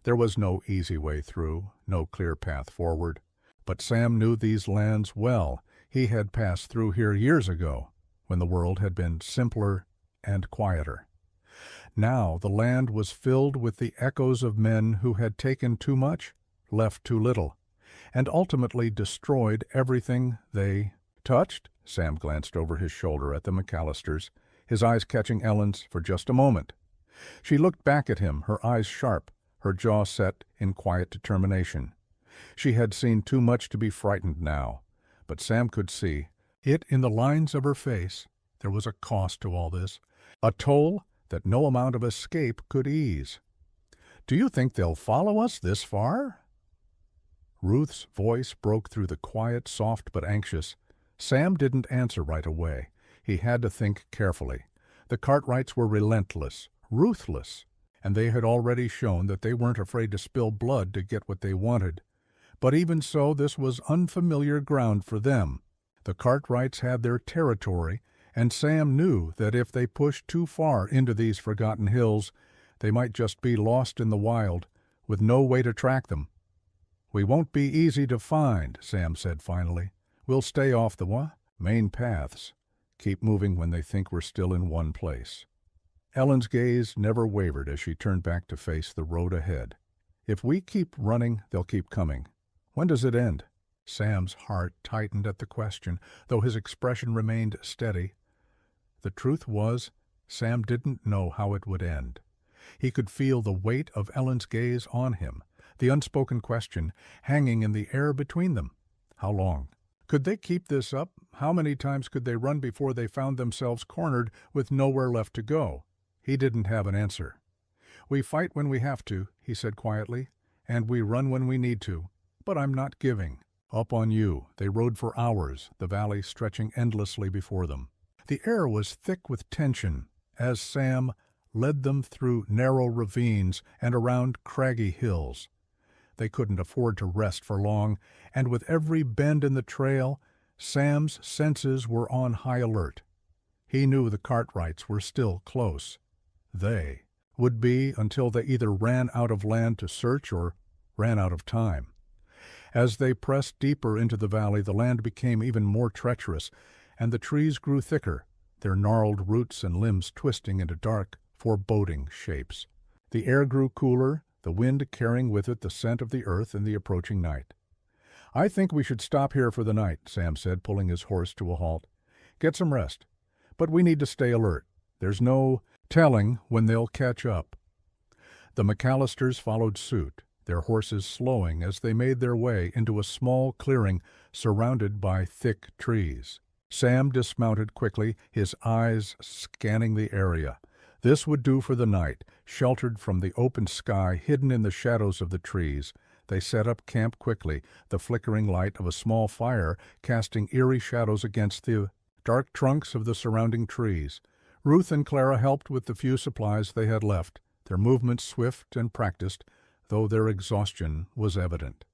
There was no easy way through, no clear path forward. But Sam knew these lands well. He had passed through here years ago, when the world had been simpler and quieter. Now the land was filled with the echoes of men who had taken too much, left too little, and ultimately destroyed everything they touched. Sam glanced over his shoulder at the McAllisters, his eyes catching Ellen's for just a moment. She looked back at him, her eyes sharp, her jaw set in quiet determination. She had seen too much to be frightened now, but Sam could see it in the lines of her face. There was a cost to all this, a toll that no amount of escape could ease. "Do you think they'll follow us this far?" Ruth's voice broke through the quiet, soft but anxious. Sam didn't answer right away. He had to think carefully. The Cartwrights were relentless, ruthless, and they had already shown that they weren't afraid to spill blood to get what they wanted. But even so, this was unfamiliar ground for them. The Cartwrights had their territory, and Sam knew that if they pushed too far into these forgotten hills, they might just be lost in the wild, with no way to track them. "We won't be easy to find," Sam said finally. "We'll stay off the main paths. Keep moving when they think we're still in one place." Ellen's gaze never wavered as she turned back to face the road ahead. "If we keep running, they'll keep coming. When does it end?" Sam's heart tightened at the question, though his expression remained steady. The truth was, Sam didn't know how it would end. He could feel the weight of Ellen's gaze on him, the unspoken question hanging in the air between them. How long? Could they keep this up? How many times could they run before they found themselves cornered with nowhere left to go? He didn't have an answer. "We fight when we have to," he said quietly, "and we run when we need to. But I'm not giving up on you." They rode for hours, the valley stretching endlessly before them. The air was thick with tension as Sam led them through narrow ravines and around craggy hills. They couldn't afford to rest for long, and with every bend in the trail, Sam's senses were on high alert. He knew the Cartwrights were still close. They would be until they either ran out of land to search or ran out of time. As they pressed deeper into the valley, the land became even more treacherous, and the trees grew thicker, their gnarled roots and limbs twisting into dark, foreboding shapes. The air grew cooler, the wind carrying with it the scent of the earth and the approaching night. "I think we should stop here for the night," Sam said, pulling his horse to a halt. "Get some rest. But we need to stay alert. There's no telling when they'll catch up." The McAllisters followed suit, their horses slowing as they made their way into a small clearing surrounded by thick trees. Sam dismounted quickly, his eyes scanning the area. This would do for the night, sheltered from the open sky, hidden in the shadows of the trees. They set up camp quickly, the flickering light of a small fire casting eerie shadows against the dark trunks of the surrounding trees. Ruth and Clara helped with the few supplies they had left, their movements swift and practiced, though their exhaustion was evident.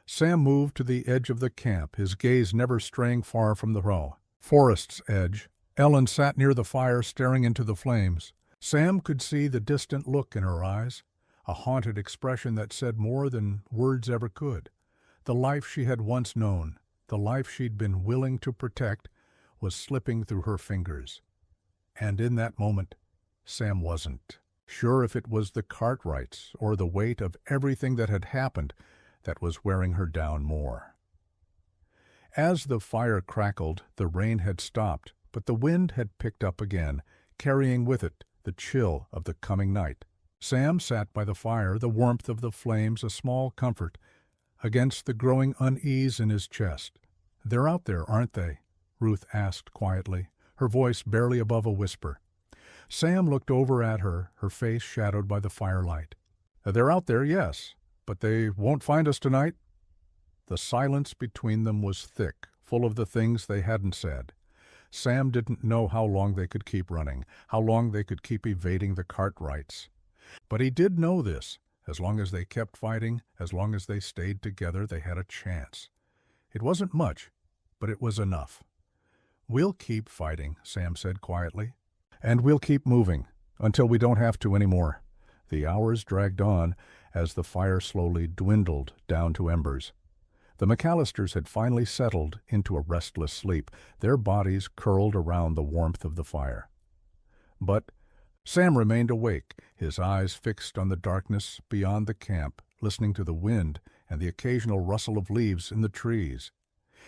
Sam moved to the edge of the camp, his gaze never straying far from the forest's edge. Ellen sat near the fire, staring into the flames. Sam could see the distant look in her eyes, a haunted expression that said more than words ever could. The life she had once known, the life she'd been willing to protect, was slipping through her fingers. And in that moment, Sam wasn't sure if it was the Cartwrights or the weight of everything that had happened that was wearing her down more. As the fire crackled, the rain had stopped, but the wind had picked up again, carrying with it the chill of the coming night. Sam sat by the fire, the warmth of the flames a small comfort against the growing unease in his chest. "They're out there, aren't they?" Ruth asked quietly, her voice barely above a whisper. Sam looked over at her, her face shadowed by the firelight. "They're out there, yes. But they won't find us tonight." The silence between them was thick, full of the things they hadn't said. Sam didn't know how long they could keep running, how long they could keep evading the Cartwrights. But he did know this. As long as they kept fighting, as long as they stayed together, they had a chance. It wasn't much, but it was enough. "We'll keep fighting," Sam said quietly. "And we'll keep moving, until we don't have to anymore." The hours dragged on as the fire slowly dwindled down to embers. The McAllisters had finally settled into a restless sleep, their bodies curled around the warmth of the fire. But Sam remained awake, his eyes fixed on the darkness beyond the camp, listening to the wind and the occasional rustle of leaves in the trees.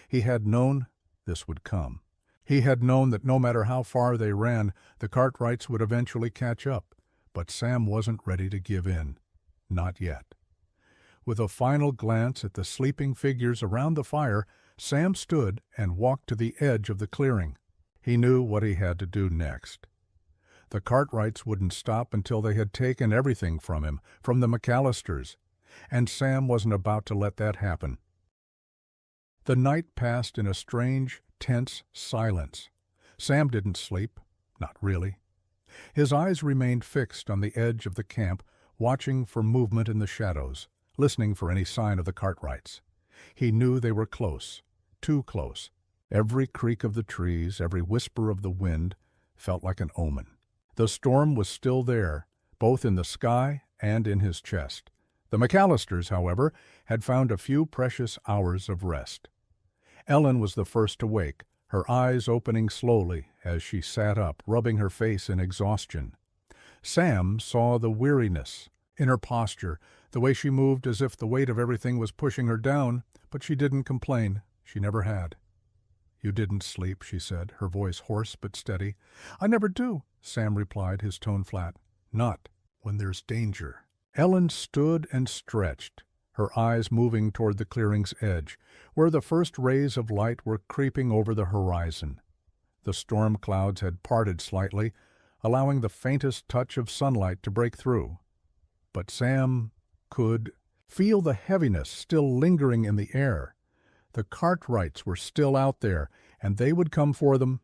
He had known this would come. He had known that no matter how far they ran, the Cartwrights would eventually catch up. But Sam wasn't ready to give in. Not yet. With a final glance at the sleeping figures around the fire, Sam stood and walked to the edge of the clearing. He knew what he had to do next. The Cartwrights wouldn't stop until they had taken everything from him, from the McAllisters, and Sam wasn't about to let that happen. The night passed in a strange, tense silence. Sam didn't sleep, not really. His eyes remained fixed on the edge of the camp, watching for movement in the shadows, listening for any sign of the Cartwrights. He knew they were close, too close. Every creak of the trees, every whisper of the wind, felt like an omen. The storm was still there, both in the sky and in his chest. The McAllisters, however, had found a few precious hours of rest. Ellen was the first to wake, her eyes opening slowly as she sat up, rubbing her face in exhaustion. Sam saw the weariness in her posture, the way she moved as if the weight of everything was pushing her down, but she didn't complain. She never had. "You didn't sleep," she said, her voice hoarse but steady. "I never do," Sam replied, his tone flat. "Not when there's danger." Ellen stood and stretched, her eyes moving toward the clearing's edge, where the first rays of light were creeping over the horizon. The storm clouds had parted slightly, allowing the faintest touch of sunlight to break through. But Sam could feel the heaviness still lingering in the air. The Cartwrights were still out there, and they would come for them.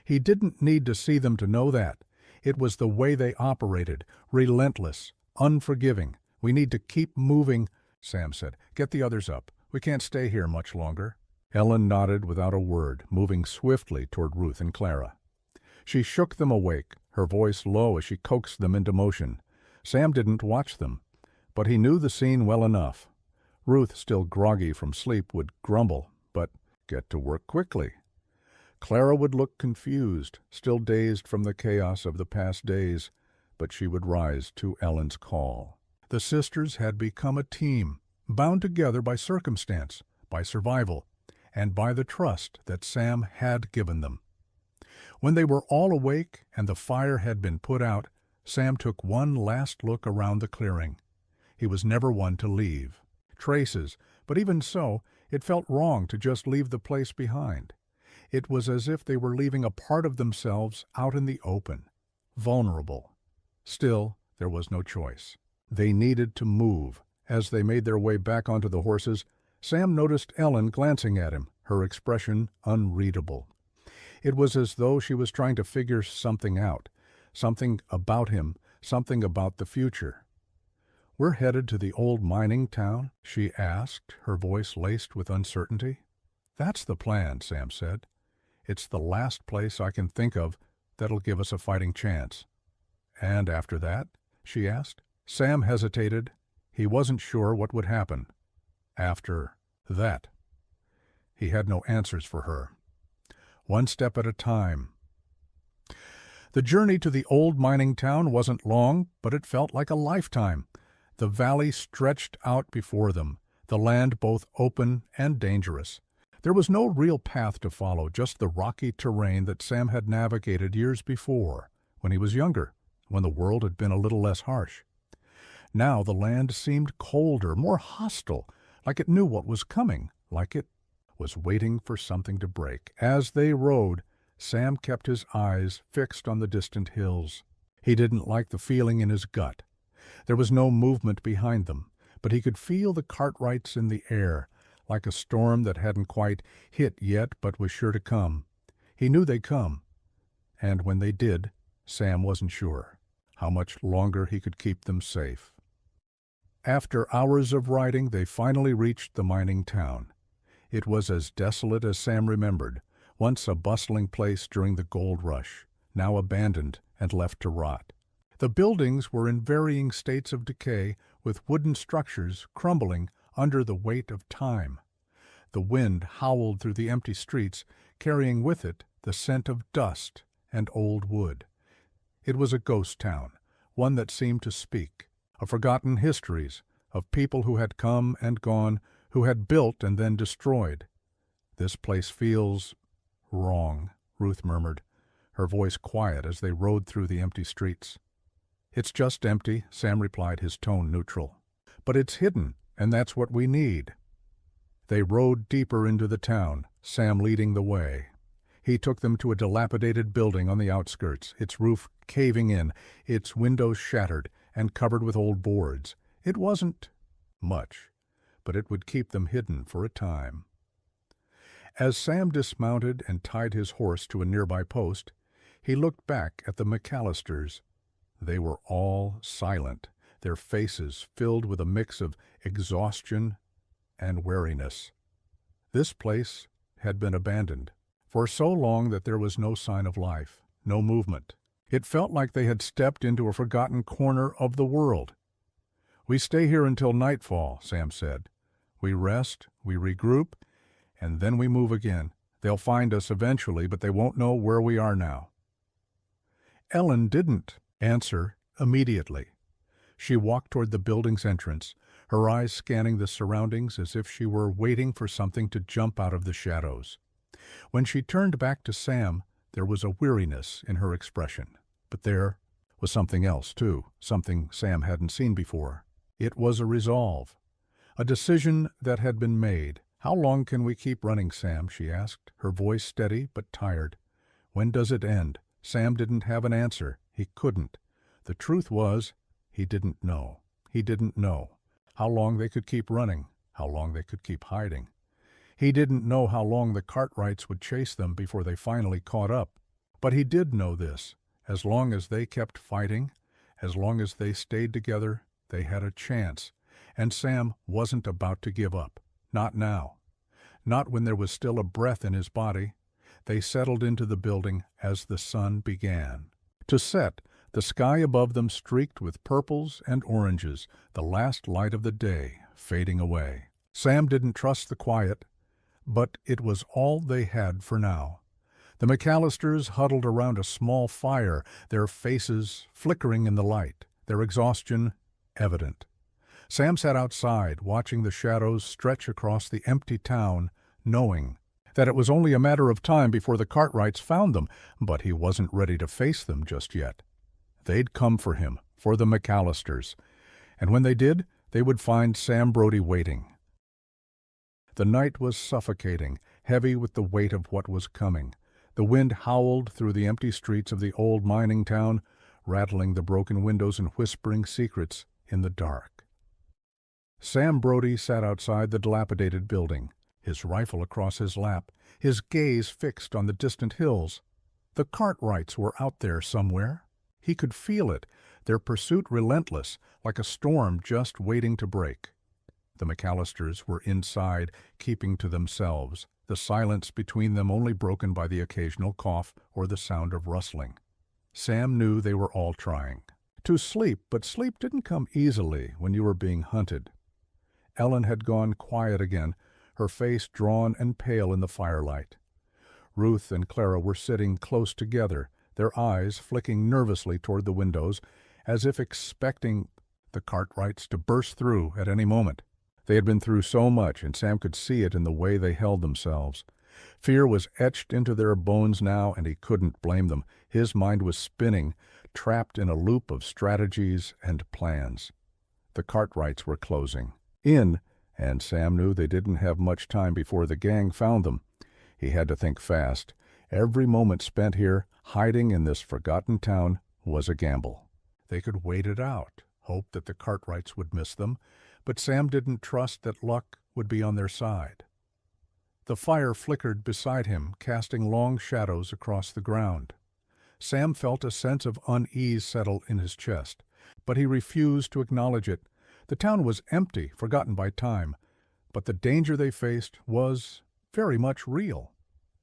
He didn't need to see them to know that. It was the way they operated, relentless, unforgiving. "We need to keep moving," Sam said. "Get the others up. We can't stay here much longer." Ellen nodded without a word, moving swiftly toward Ruth and Clara. She shook them awake, her voice low as she coaxed them into motion. Sam didn't watch them, but he knew the scene well enough. Ruth, still groggy from sleep, would grumble, but get to work quickly. Clara would look confused, still dazed from the chaos of the past days, but she would rise to Ellen's call. The sisters had become a team, bound together by circumstance, by survival, and by the trust that Sam had given them. When they were all awake and the fire had been put out, Sam took one last look around the clearing. He was never one to leave. Traces, but even so, it felt wrong to just leave the place behind. It was as if they were leaving a part of themselves out in the open, vulnerable. Still, there was no choice. They needed to move. As they made their way back onto the horses, Sam noticed Ellen glancing at him, her expression unreadable. It was as though she was trying to figure something out, something about him, something about the future. "We're headed to the old mining town?" she asked, her voice laced with uncertainty. "That's the plan," Sam said. "It's the last place I can think of that'll give us a fighting chance." "And after that?" she asked. Sam hesitated. He wasn't sure what would happen. After that. He had no answers for her. One step at a time. The journey to the old mining town wasn't long, but it felt like a lifetime. The valley stretched out before them, the land both open and dangerous. There was no real path to follow, just the rocky terrain that Sam had navigated years before, when he was younger, when the world had been a little less harsh. Now the land seemed colder, more hostile, like it knew what was coming, like it was waiting for something to break. As they rode, Sam kept his eyes fixed on the distant hills. He didn't like the feeling in his gut. There was no movement behind them, but he could feel the Cartwrights in the air, like a storm that hadn't quite hit yet but was sure to come. He knew they'd come, and when they did, Sam wasn't sure how much longer he could keep them safe. After hours of riding, they finally reached the mining town. It was as desolate as Sam remembered, once a bustling place during the gold rush, now abandoned and left to rot. The buildings were in varying states of decay, with wooden structures crumbling under the weight of time. The wind howled through the empty streets, carrying with it the scent of dust and old wood. It was a ghost town, one that seemed to speak, of forgotten histories, of people who had come and gone, who had built and then destroyed. "This place feels wrong," Ruth murmured, her voice quiet as they rode through the empty streets. "It's just empty," Sam replied, his tone neutral. "But it's hidden. and that's what we need." They rode deeper into the town, Sam leading the way. He took them to a dilapidated building on the outskirts, its roof caving in, its windows shattered and covered with old boards. It wasn't much, but it would keep them hidden for a time. As Sam dismounted and tied his horse to a nearby post, he looked back at the McAllisters. They were all silent, their faces filled with a mix of exhaustion and weariness. This place had been abandoned for so long that there was no sign of life, no movement. It felt like they had stepped into a forgotten corner of the world. "We stay here until nightfall," Sam said. "We rest, we regroup, and then we move again. They'll find us eventually, but they won't know where we are now." Ellen didn't answer immediately. She walked toward the building's entrance, her eyes scanning the surroundings as if she were waiting for something to jump out of the shadows. When she turned back to Sam, there was a weariness in her expression. But there was something else, too, something Sam hadn't seen before. It was a resolve, a decision that had been made. "How long can we keep running, Sam?" she asked, her voice steady but tired. "When does it end?" Sam didn't have an answer. He couldn't. The truth was, he didn't know. He didn't know how long they could keep running, how long they could keep hiding. He didn't know how long the Cartwrights would chase them before they finally caught up. But he did know this. As long as they kept fighting, as long as they stayed together, they had a chance. And Sam wasn't about to give up. Not now. Not when there was still a breath in his body. They settled into the building as the sun began to set. The sky above them streaked with purples and oranges, the last light of the day fading away. Sam didn't trust the quiet, but it was all they had for now. The McAllisters huddled around a small fire, their faces flickering in the light, their exhaustion evident. Sam sat outside, watching the shadows stretch across the empty town, knowing that it was only a matter of time before the Cartwrights found them, but he wasn't ready to face them just yet. They'd come for him, for the McAllisters, and when they did, they would find Sam Brody waiting. The night was suffocating, heavy with the weight of what was coming. The wind howled through the empty streets of the old mining town, rattling the broken windows and whispering secrets in the dark. Sam Brody sat outside the dilapidated building, his rifle across his lap, his gaze fixed on the distant hills. The Cartwrights were out there somewhere. He could feel it, their pursuit relentless, like a storm just waiting to break. The McAllisters were inside, keeping to themselves, the silence between them only broken by the occasional cough or the sound of rustling. Sam knew they were all trying to sleep, but sleep didn't come easily when you were being hunted. Ellen had gone quiet again, her face drawn and pale in the firelight. Ruth and Clara were sitting close together, their eyes flicking nervously toward the windows, as if expecting the Cartwrights to burst through at any moment. They had been through so much, and Sam could see it in the way they held themselves. Fear was etched into their bones now, and he couldn't blame them. His mind was spinning, trapped in a loop of strategies and plans. The Cartwrights were closing in, and Sam knew they didn't have much time before the gang found them. He had to think fast. Every moment spent here, hiding in this forgotten town, was a gamble. They could wait it out, hope that the Cartwrights would miss them, but Sam didn't trust that luck would be on their side. The fire flickered beside him, casting long shadows across the ground. Sam felt a sense of unease settle in his chest, but he refused to acknowledge it. The town was empty, forgotten by time, but the danger they faced was very much real.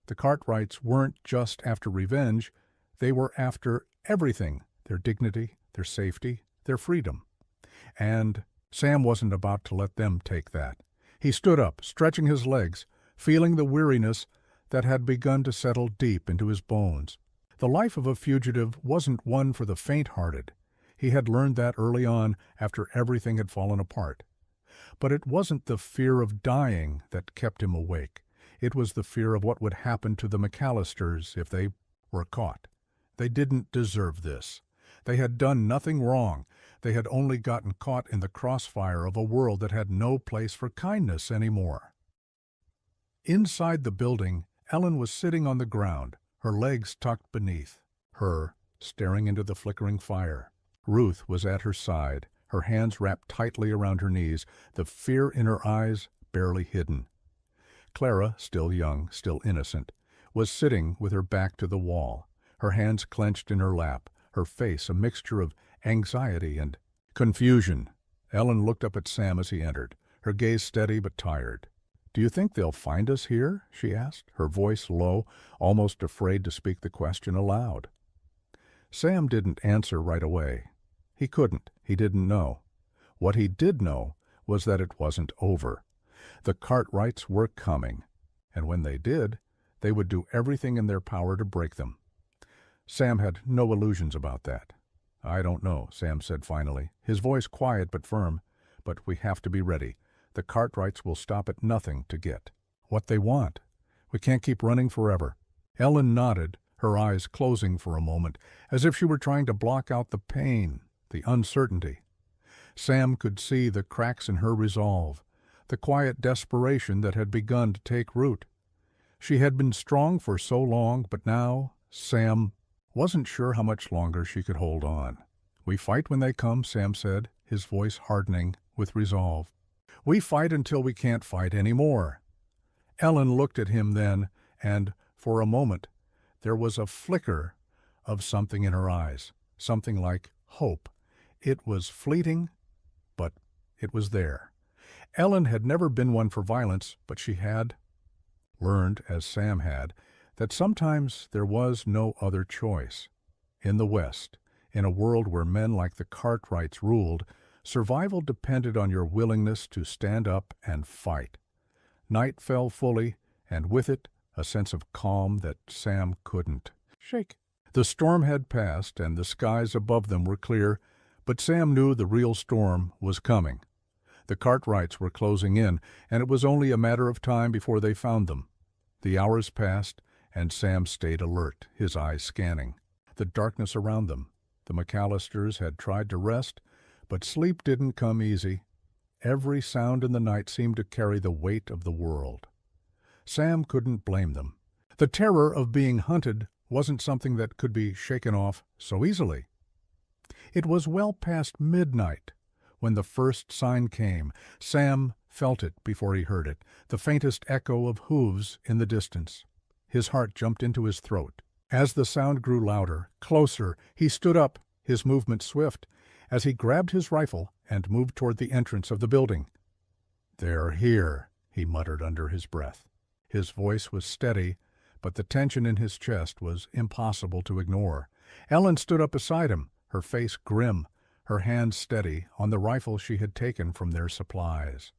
The Cartwrights weren't just after revenge, they were after everything, their dignity, their safety, their freedom. And Sam wasn't about to let them take that. He stood up, stretching his legs, feeling the weariness that had begun to settle deep into his bones. The life of a fugitive wasn't one for the faint-hearted. He had learned that early on, after everything had fallen apart. But it wasn't the fear of dying that kept him awake. It was the fear of what would happen to the McAllisters if they were caught. They didn't deserve this. They had done nothing wrong. They had only gotten caught in the crossfire of a world that had no place for kindness anymore. Inside the building, Ellen was sitting on the ground, her legs tucked beneath her, staring into the flickering fire. Ruth was at her side, her hands wrapped tightly around her knees, the fear in her eyes barely hidden. Clara, still young, still innocent, was sitting with her back to the wall, her hands clenched in her lap, her face a mixture of anxiety and confusion. Ellen looked up at Sam as he entered, her gaze steady but tired. "Do you think they'll find us here?" she asked, her voice low, almost afraid to speak the question aloud. Sam didn't answer right away. He couldn't. He didn't know. What he did know was that it wasn't over. The Cartwrights were coming, and when they did, they would do everything in their power to break them. Sam had no illusions about that. "I don't know," Sam said finally, his voice quiet but firm, "but we have to be ready. The Cartwrights will stop at nothing to get what they want. We can't keep running forever." Ellen nodded, her eyes closing for a moment, as if she were trying to block out the pain, the uncertainty. Sam could see the cracks in her resolve, the quiet desperation that had begun to take root. She had been strong for so long, but now Sam wasn't sure how much longer she could hold on. "We fight when they come," Sam said, his voice hardening with resolve. "We fight until we can't fight anymore." Ellen looked at him then, and, for a moment, there was a flicker of something in her eyes, something like hope. It was fleeting, but it was there. Ellen had never been one for violence, but she had learned, as Sam had, that sometimes there was no other choice. In the West, in a world where men like the Cartwrights ruled, survival depended on your willingness to stand up and fight. Night fell fully, and with it a sense of calm that Sam couldn't shake. The storm had passed, and the skies above them were clear, but Sam knew the real storm was coming. The Cartwrights were closing in, and it was only a matter of time before they found them. The hours passed, and Sam stayed alert, his eyes scanning the darkness around them. The McAllisters had tried to rest, but sleep didn't come easy. Every sound in the night seemed to carry the weight of the world. Sam couldn't blame them. The terror of being hunted wasn't something that could be shaken off so easily. It was well past midnight when the first sign came. Sam felt it before he heard it, the faintest echo of hooves in the distance. His heart jumped into his throat. As the sound grew louder, closer, he stood up, his movement swift, as he grabbed his rifle and moved toward the entrance of the building. "They're here," he muttered under his breath. His voice was steady, but the tension in his chest was impossible to ignore. Ellen stood up beside him, her face grim, her hands steady on the rifle she had taken from their supplies.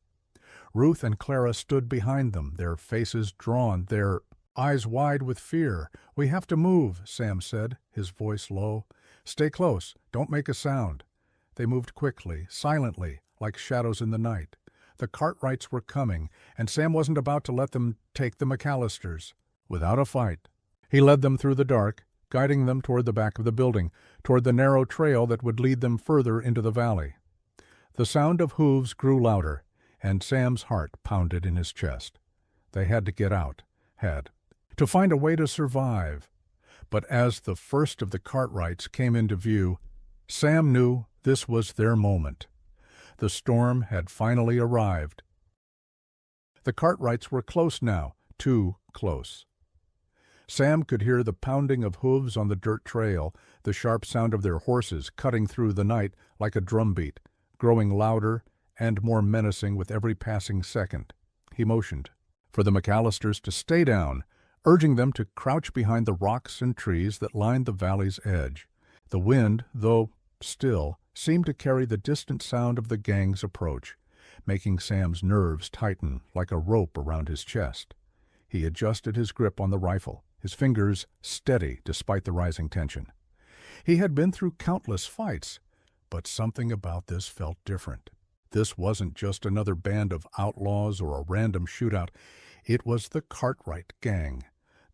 Ruth and Clara stood behind them, their faces drawn, their eyes wide with fear. "We have to move," Sam said, his voice low. "Stay close. Don't make a sound." They moved quickly, silently, like shadows in the night. The Cartwrights were coming, and Sam wasn't about to let them take the McAllisters. Without a fight, he led them through the dark, guiding them toward the back of the building, toward the narrow trail that would lead them further into the valley. The sound of hooves grew louder, and Sam's heart pounded in his chest. They had to get out, to find a way to survive. But as the first of the Cartwrights came into view, Sam knew this was their moment. The storm had finally arrived. The Cartwrights were close now, too close. Sam could hear the pounding of hooves on the dirt trail, the sharp sound of their horses cutting through the night like a drumbeat, growing louder and more menacing with every passing second. He motioned for the McAllisters to stay down, urging them to crouch behind the rocks and trees that lined the valley's edge. The wind, though still, seemed to carry the distant sound of the gang's approach, making Sam's nerves tighten like a rope around his chest. He adjusted his grip on the rifle, his fingers steady despite the rising tension. He had been through countless fights, but something about this felt different. This wasn't just another band of outlaws or a random shootout. It was the Cartwright gang,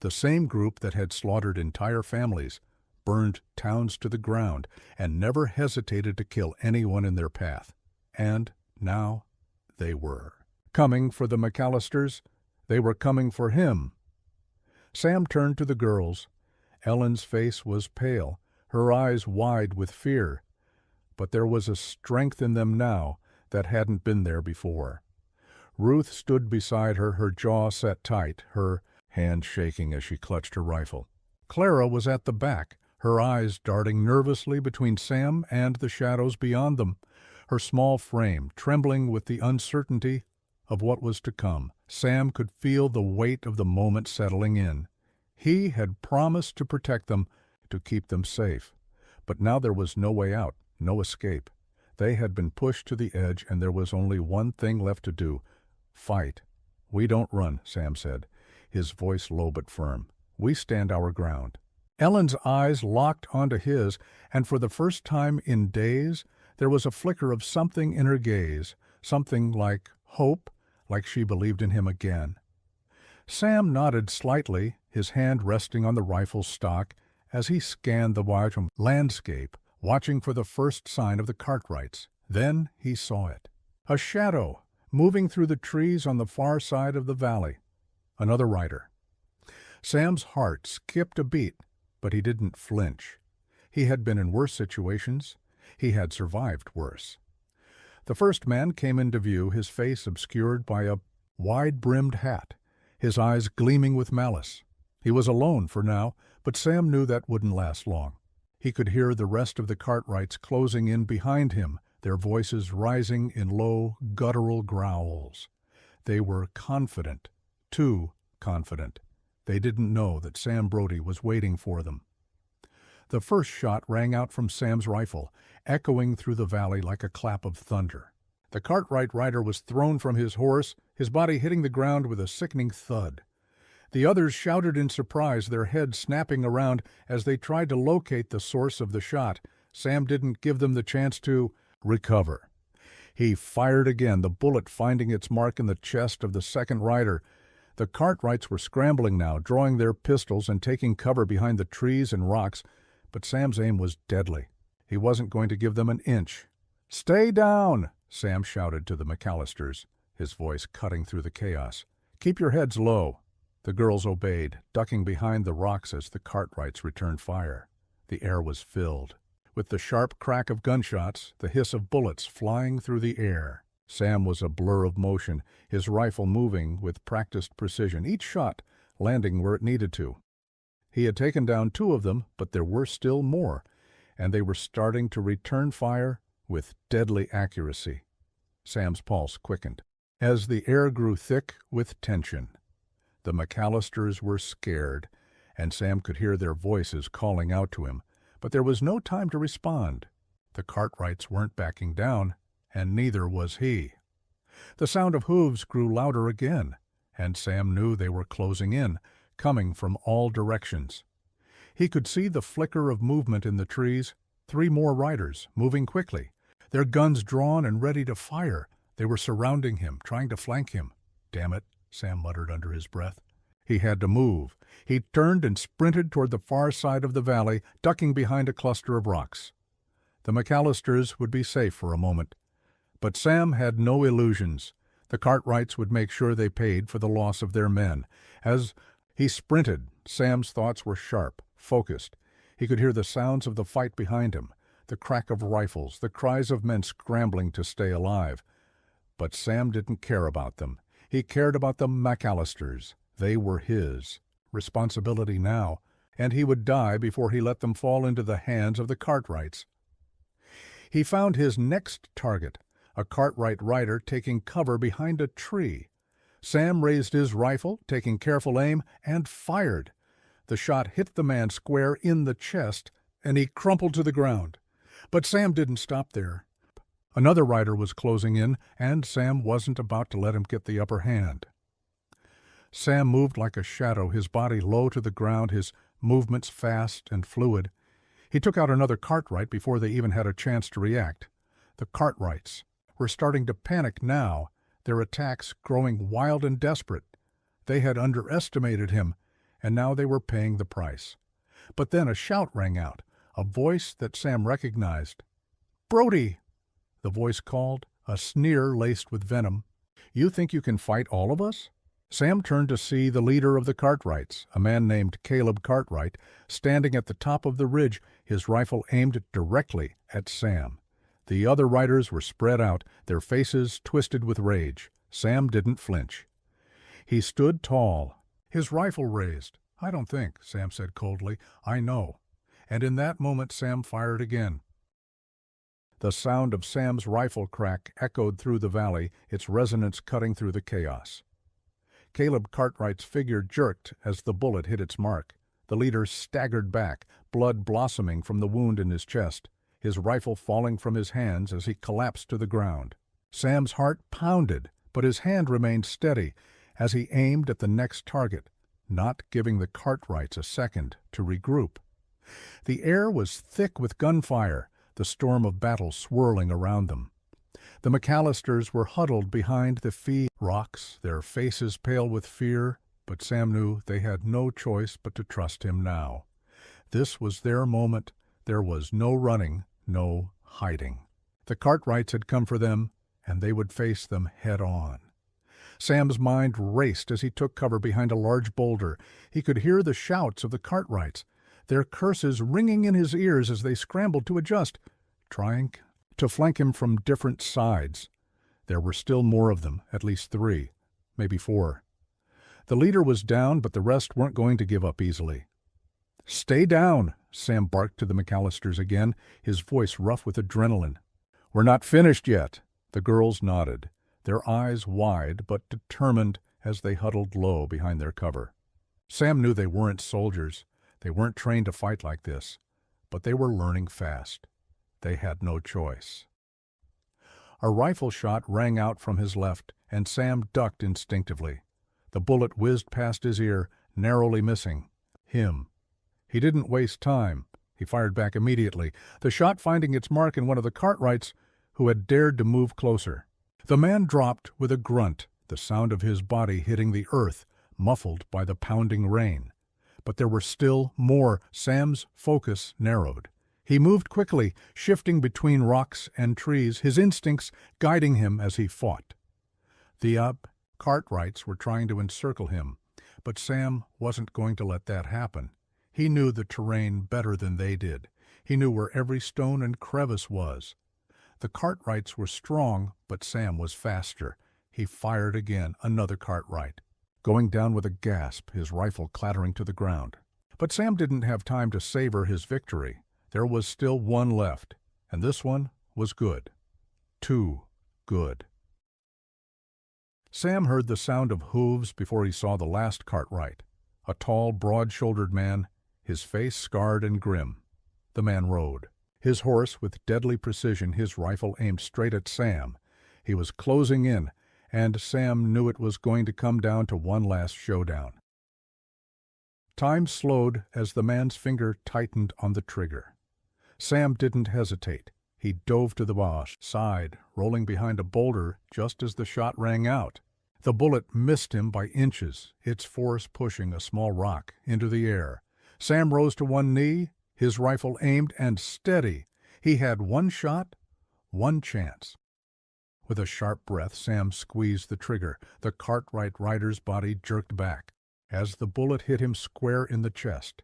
the same group that had slaughtered entire families, burned towns to the ground and never hesitated to kill anyone in their path. And now they were coming for the McAllisters. They were coming for him. Sam turned to the girls. Ellen's face was pale, her eyes wide with fear, but there was a strength in them now that hadn't been there before. Ruth stood beside her, her jaw set tight, her hand shaking as she clutched her rifle. Clara was at the back, her eyes darting nervously between Sam and the shadows beyond them, her small frame trembling with the uncertainty of what was to come. Sam could feel the weight of the moment settling in. He had promised to protect them, to keep them safe. But now there was no way out, no escape. They had been pushed to the edge, and there was only one thing left to do: fight. "We don't run," Sam said, his voice low but firm. "We stand our ground." Ellen's eyes locked onto his, and for the first time in days, there was a flicker of something in her gaze, something like hope, like she believed in him again. Sam nodded slightly, his hand resting on the rifle stock, as he scanned the wide landscape, watching for the first sign of the Cartwrights. Then he saw it. A shadow, moving through the trees on the far side of the valley. Another rider. Sam's heart skipped a beat, but he didn't flinch. He had been in worse situations. He had survived worse. The first man came into view, his face obscured by a wide-brimmed hat, his eyes gleaming with malice. He was alone for now, but Sam knew that wouldn't last long. He could hear the rest of the Cartwrights closing in behind him, their voices rising in low, guttural growls. They were confident, too confident. They didn't know that Sam Brody was waiting for them. The first shot rang out from Sam's rifle, echoing through the valley like a clap of thunder. The Cartwright rider was thrown from his horse, his body hitting the ground with a sickening thud. The others shouted in surprise, their heads snapping around as they tried to locate the source of the shot. Sam didn't give them the chance to recover. He fired again, the bullet finding its mark in the chest of the second rider. The Cartwrights were scrambling now, drawing their pistols and taking cover behind the trees and rocks, but Sam's aim was deadly. He wasn't going to give them an inch. "Stay down!" Sam shouted to the McAllisters, his voice cutting through the chaos. "Keep your heads low." The girls obeyed, ducking behind the rocks as the Cartwrights returned fire. The air was filled with the sharp crack of gunshots, the hiss of bullets flying through the air. Sam was a blur of motion, his rifle moving with practiced precision, each shot landing where it needed to. He had taken down 2 of them, but there were still more, and they were starting to return fire with deadly accuracy. Sam's pulse quickened as the air grew thick with tension. The McAllisters were scared, and Sam could hear their voices calling out to him, but there was no time to respond. The Cartwrights weren't backing down, and neither was he. The sound of hooves grew louder again, and Sam knew they were closing in, coming from all directions. He could see the flicker of movement in the trees, 3 more riders, moving quickly, their guns drawn and ready to fire. They were surrounding him, trying to flank him. "Damn it," Sam muttered under his breath. He had to move. He turned and sprinted toward the far side of the valley, ducking behind a cluster of rocks. The McAllisters would be safe for a moment. But Sam had no illusions. The Cartwrights would make sure they paid for the loss of their men. As he sprinted, Sam's thoughts were sharp, focused. He could hear the sounds of the fight behind him, the crack of rifles, the cries of men scrambling to stay alive. But Sam didn't care about them. He cared about the McAllisters. They were his responsibility now, and he would die before he let them fall into the hands of the Cartwrights. He found his next target, a Cartwright rider taking cover behind a tree. Sam raised his rifle, taking careful aim, and fired. The shot hit the man square in the chest, and he crumpled to the ground. But Sam didn't stop there. Another rider was closing in, and Sam wasn't about to let him get the upper hand. Sam moved like a shadow, his body low to the ground, his movements fast and fluid. He took out another Cartwright before they even had a chance to react. The Cartwrights were starting to panic now, their attacks growing wild and desperate. They had underestimated him, and now they were paying the price. But then a shout rang out, a voice that Sam recognized. "Brody!" the voice called, a sneer laced with venom. "You think you can fight all of us?" Sam turned to see the leader of the Cartwrights, a man named Caleb Cartwright, standing at the top of the ridge, his rifle aimed directly at Sam. The other riders were spread out, their faces twisted with rage. Sam didn't flinch. He stood tall, his rifle raised. "I don't think," Sam said coldly. "I know." And in that moment Sam fired again. The sound of Sam's rifle crack echoed through the valley, its resonance cutting through the chaos. Caleb Cartwright's figure jerked as the bullet hit its mark. The leader staggered back, blood blossoming from the wound in his chest, his rifle falling from his hands as he collapsed to the ground. Sam's heart pounded, but his hand remained steady as he aimed at the next target, not giving the Cartwrights a second to regroup. The air was thick with gunfire, the storm of battle swirling around them. The McAllisters were huddled behind the fee rocks, their faces pale with fear, but Sam knew they had no choice but to trust him now. This was their moment. There was no running, no hiding. The Cartwrights had come for them, and they would face them head on. Sam's mind raced as he took cover behind a large boulder. He could hear the shouts of the Cartwrights, their curses ringing in his ears as they scrambled to adjust, trying to flank him from different sides. There were still more of them, at least 3, maybe 4. The leader was down, but the rest weren't going to give up easily. "Stay down," Sam barked to the McAllisters again, his voice rough with adrenaline. "We're not finished yet." The girls nodded, their eyes wide but determined as they huddled low behind their cover. Sam knew they weren't soldiers. They weren't trained to fight like this, but they were learning fast. They had no choice. A rifle shot rang out from his left, and Sam ducked instinctively. The bullet whizzed past his ear, narrowly missing him. He didn't waste time. He fired back immediately, the shot finding its mark in one of the Cartwrights who had dared to move closer. The man dropped with a grunt, the sound of his body hitting the earth, muffled by the pounding rain. But there were still more. Sam's focus narrowed. He moved quickly, shifting between rocks and trees, his instincts guiding him as he fought. The Cartwrights were trying to encircle him, but Sam wasn't going to let that happen. He knew the terrain better than they did. He knew where every stone and crevice was. The Cartwrights were strong, but Sam was faster. He fired again, another Cartwright, going down with a gasp, his rifle clattering to the ground. But Sam didn't have time to savor his victory. There was still one left, and this one was good. Too good. Sam heard the sound of hooves before he saw the last Cartwright, a tall, broad-shouldered man, his face scarred and grim. The man rode, his horse with deadly precision, his rifle aimed straight at Sam. He was closing in, and Sam knew it was going to come down to one last showdown. Time slowed as the man's finger tightened on the trigger. Sam didn't hesitate. He dove to the boss, side, rolling behind a boulder just as the shot rang out. The bullet missed him by inches, its force pushing a small rock into the air. Sam rose to one knee, his rifle aimed and steady. He had one shot, one chance. With a sharp breath, Sam squeezed the trigger. The Cartwright rider's body jerked back as the bullet hit him square in the chest.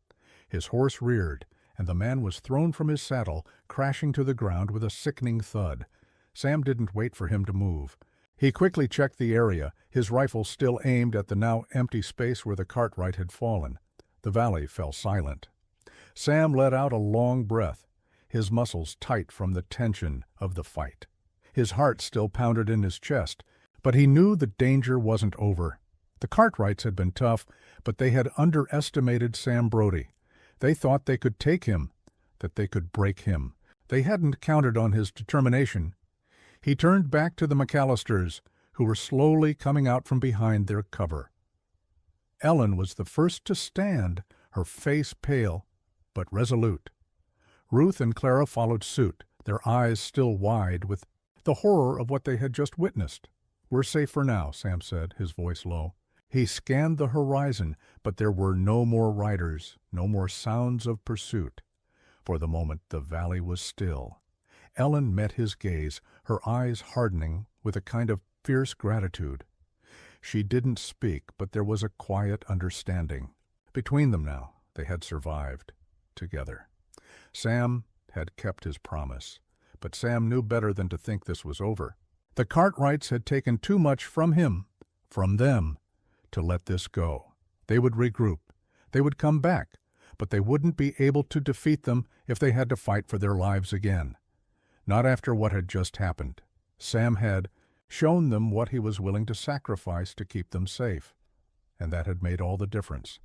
His horse reared, and the man was thrown from his saddle, crashing to the ground with a sickening thud. Sam didn't wait for him to move. He quickly checked the area, his rifle still aimed at the now empty space where the Cartwright had fallen. The valley fell silent. Sam let out a long breath, his muscles tight from the tension of the fight. His heart still pounded in his chest, but he knew the danger wasn't over. The Cartwrights had been tough, but they had underestimated Sam Brody. They thought they could take him, that they could break him. They hadn't counted on his determination. He turned back to the McAllisters, who were slowly coming out from behind their cover. Ellen was the first to stand, her face pale, but resolute. Ruth and Clara followed suit, their eyes still wide with the horror of what they had just witnessed. "We're safe for now," Sam said, his voice low. He scanned the horizon, but there were no more riders, no more sounds of pursuit. For the moment the valley was still. Ellen met his gaze, her eyes hardening with a kind of fierce gratitude. She didn't speak, but there was a quiet understanding. Between them now, they had survived, together. Sam had kept his promise, but Sam knew better than to think this was over. The Cartwrights had taken too much from him, from them, to let this go. They would regroup. They would come back, but they wouldn't be able to defeat them if they had to fight for their lives again. Not after what had just happened. Sam had shown them what he was willing to sacrifice to keep them safe, and that had made all the difference.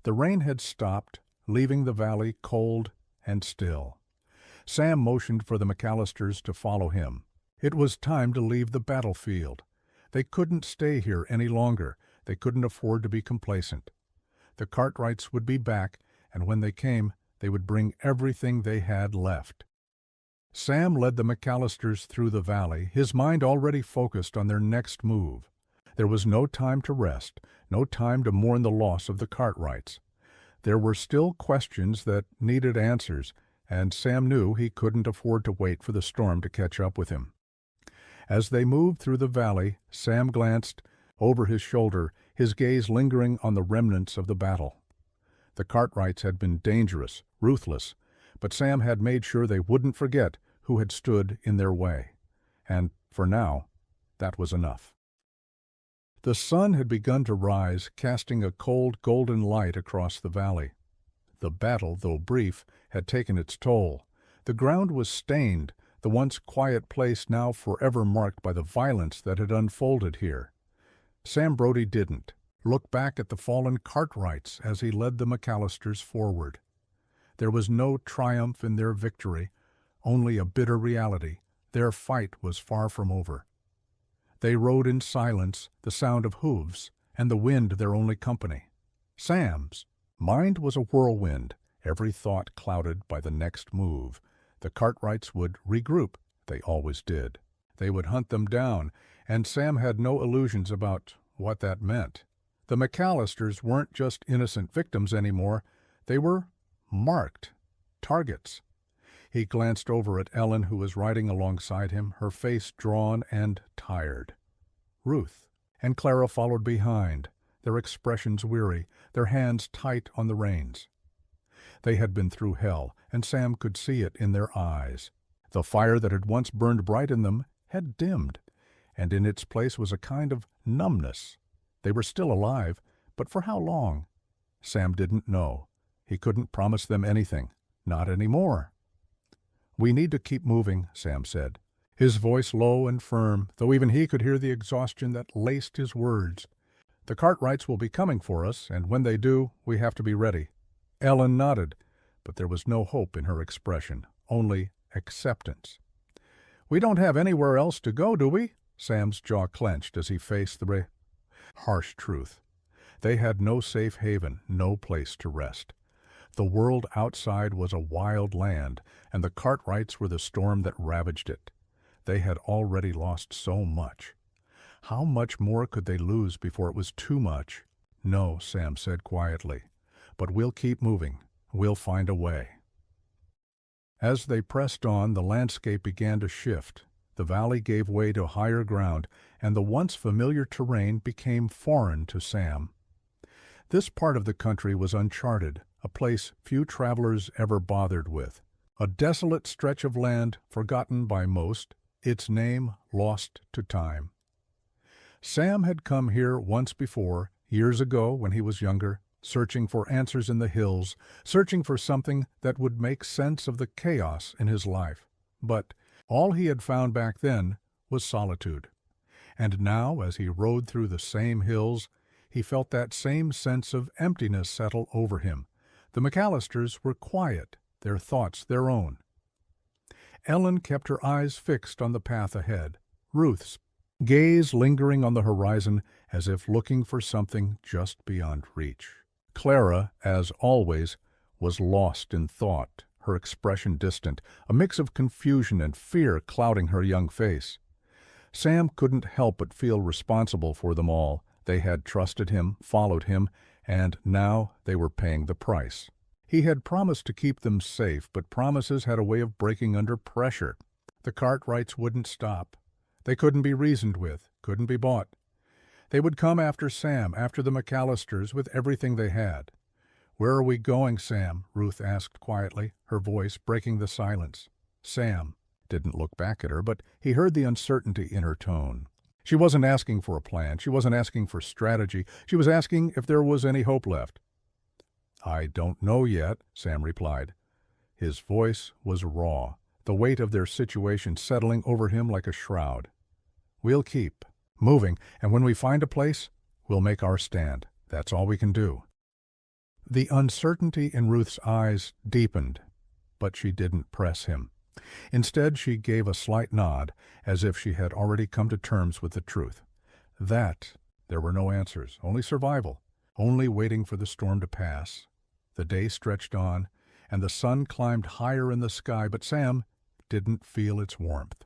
The rain had stopped, leaving the valley cold and still. Sam motioned for the McAllisters to follow him. It was time to leave the battlefield. They couldn't stay here any longer. They couldn't afford to be complacent. The Cartwrights would be back, and when they came, they would bring everything they had left. Sam led the McAllisters through the valley, his mind already focused on their next move. There was no time to rest, no time to mourn the loss of the Cartwrights. There were still questions that needed answers, and Sam knew he couldn't afford to wait for the storm to catch up with him. As they moved through the valley, Sam glanced over his shoulder, his gaze lingering on the remnants of the battle. The Cartwrights had been dangerous, ruthless, but Sam had made sure they wouldn't forget who had stood in their way. And, for now, that was enough. The sun had begun to rise, casting a cold, golden light across the valley. The battle, though brief, had taken its toll. The ground was stained, the once quiet place now forever marked by the violence that had unfolded here. Sam Brody didn't look back at the fallen Cartwrights as he led the McAllisters forward. There was no triumph in their victory, only a bitter reality. Their fight was far from over. They rode in silence, the sound of hooves, and the wind their only company. Sam's mind was a whirlwind, every thought clouded by the next move. The Cartwrights would regroup. They always did. They would hunt them down, and Sam had no illusions about what that meant. The McAllisters weren't just innocent victims anymore. They were marked targets. He glanced over at Ellen, who was riding alongside him, her face drawn and tired. Ruth and Clara followed behind, their expressions weary, their hands tight on the reins. They had been through hell, and Sam could see it in their eyes. The fire that had once burned bright in them had dimmed, and in its place was a kind of numbness. They were still alive, but for how long? Sam didn't know. He couldn't promise them anything. Not anymore. "We need to keep moving," Sam said, his voice low and firm, though even he could hear the exhaustion that laced his words. "The Cartwrights will be coming for us, and when they do, we have to be ready." Ellen nodded, but there was no hope in her expression, only acceptance. "We don't have anywhere else to go, do we?" Sam's jaw clenched as he faced the harsh truth. They had no safe haven, no place to rest. The world outside was a wild land, and the Cartwrights were the storm that ravaged it. They had already lost so much. How much more could they lose before it was too much? "No," Sam said quietly, "but we'll keep moving. We'll find a way." As they pressed on, the landscape began to shift. The valley gave way to higher ground, and the once familiar terrain became foreign to Sam. This part of the country was uncharted, a place few travelers ever bothered with. A desolate stretch of land forgotten by most, its name lost to time. Sam had come here once before, years ago when he was younger, searching for answers in the hills, searching for something that would make sense of the chaos in his life. But all he had found back then was solitude. And now, as he rode through the same hills, he felt that same sense of emptiness settle over him. The McAllisters were quiet, their thoughts their own. Ellen kept her eyes fixed on the path ahead, Ruth's gaze lingering on the horizon as if looking for something just beyond reach. Clara, as always, was lost in thought, her expression distant, a mix of confusion and fear clouding her young face. Sam couldn't help but feel responsible for them all. They had trusted him, followed him, and now they were paying the price. He had promised to keep them safe, but promises had a way of breaking under pressure. The Cartwrights wouldn't stop. They couldn't be reasoned with, couldn't be bought. They would come after Sam, after the McAllisters, with everything they had. "Where are we going, Sam?" Ruth asked quietly, her voice breaking the silence. Sam didn't look back at her, but he heard the uncertainty in her tone. She wasn't asking for a plan. She wasn't asking for strategy. She was asking if there was any hope left. "I don't know yet," Sam replied. His voice was raw, the weight of their situation settling over him like a shroud. "We'll keep moving, and when we find a place, we'll make our stand. That's all we can do." The uncertainty in Ruth's eyes deepened, but she didn't press him. Instead, she gave a slight nod, as if she had already come to terms with the truth. That there were no answers, only survival, only waiting for the storm to pass. The day stretched on, and the sun climbed higher in the sky, but Sam didn't feel its warmth.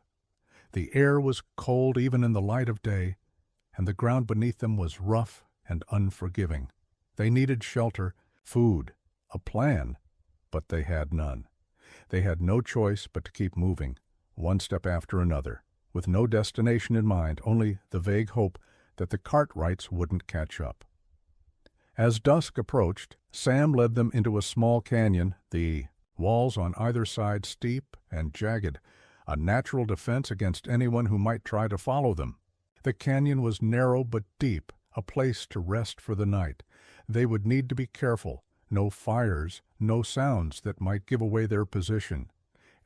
The air was cold even in the light of day, and the ground beneath them was rough and unforgiving. They needed shelter, food, a plan, but they had none. They had no choice but to keep moving, one step after another, with no destination in mind, only the vague hope that the Cartwrights wouldn't catch up. As dusk approached, Sam led them into a small canyon, the walls on either side steep and jagged, a natural defense against anyone who might try to follow them. The canyon was narrow but deep, a place to rest for the night. They would need to be careful. No fires, no sounds that might give away their position.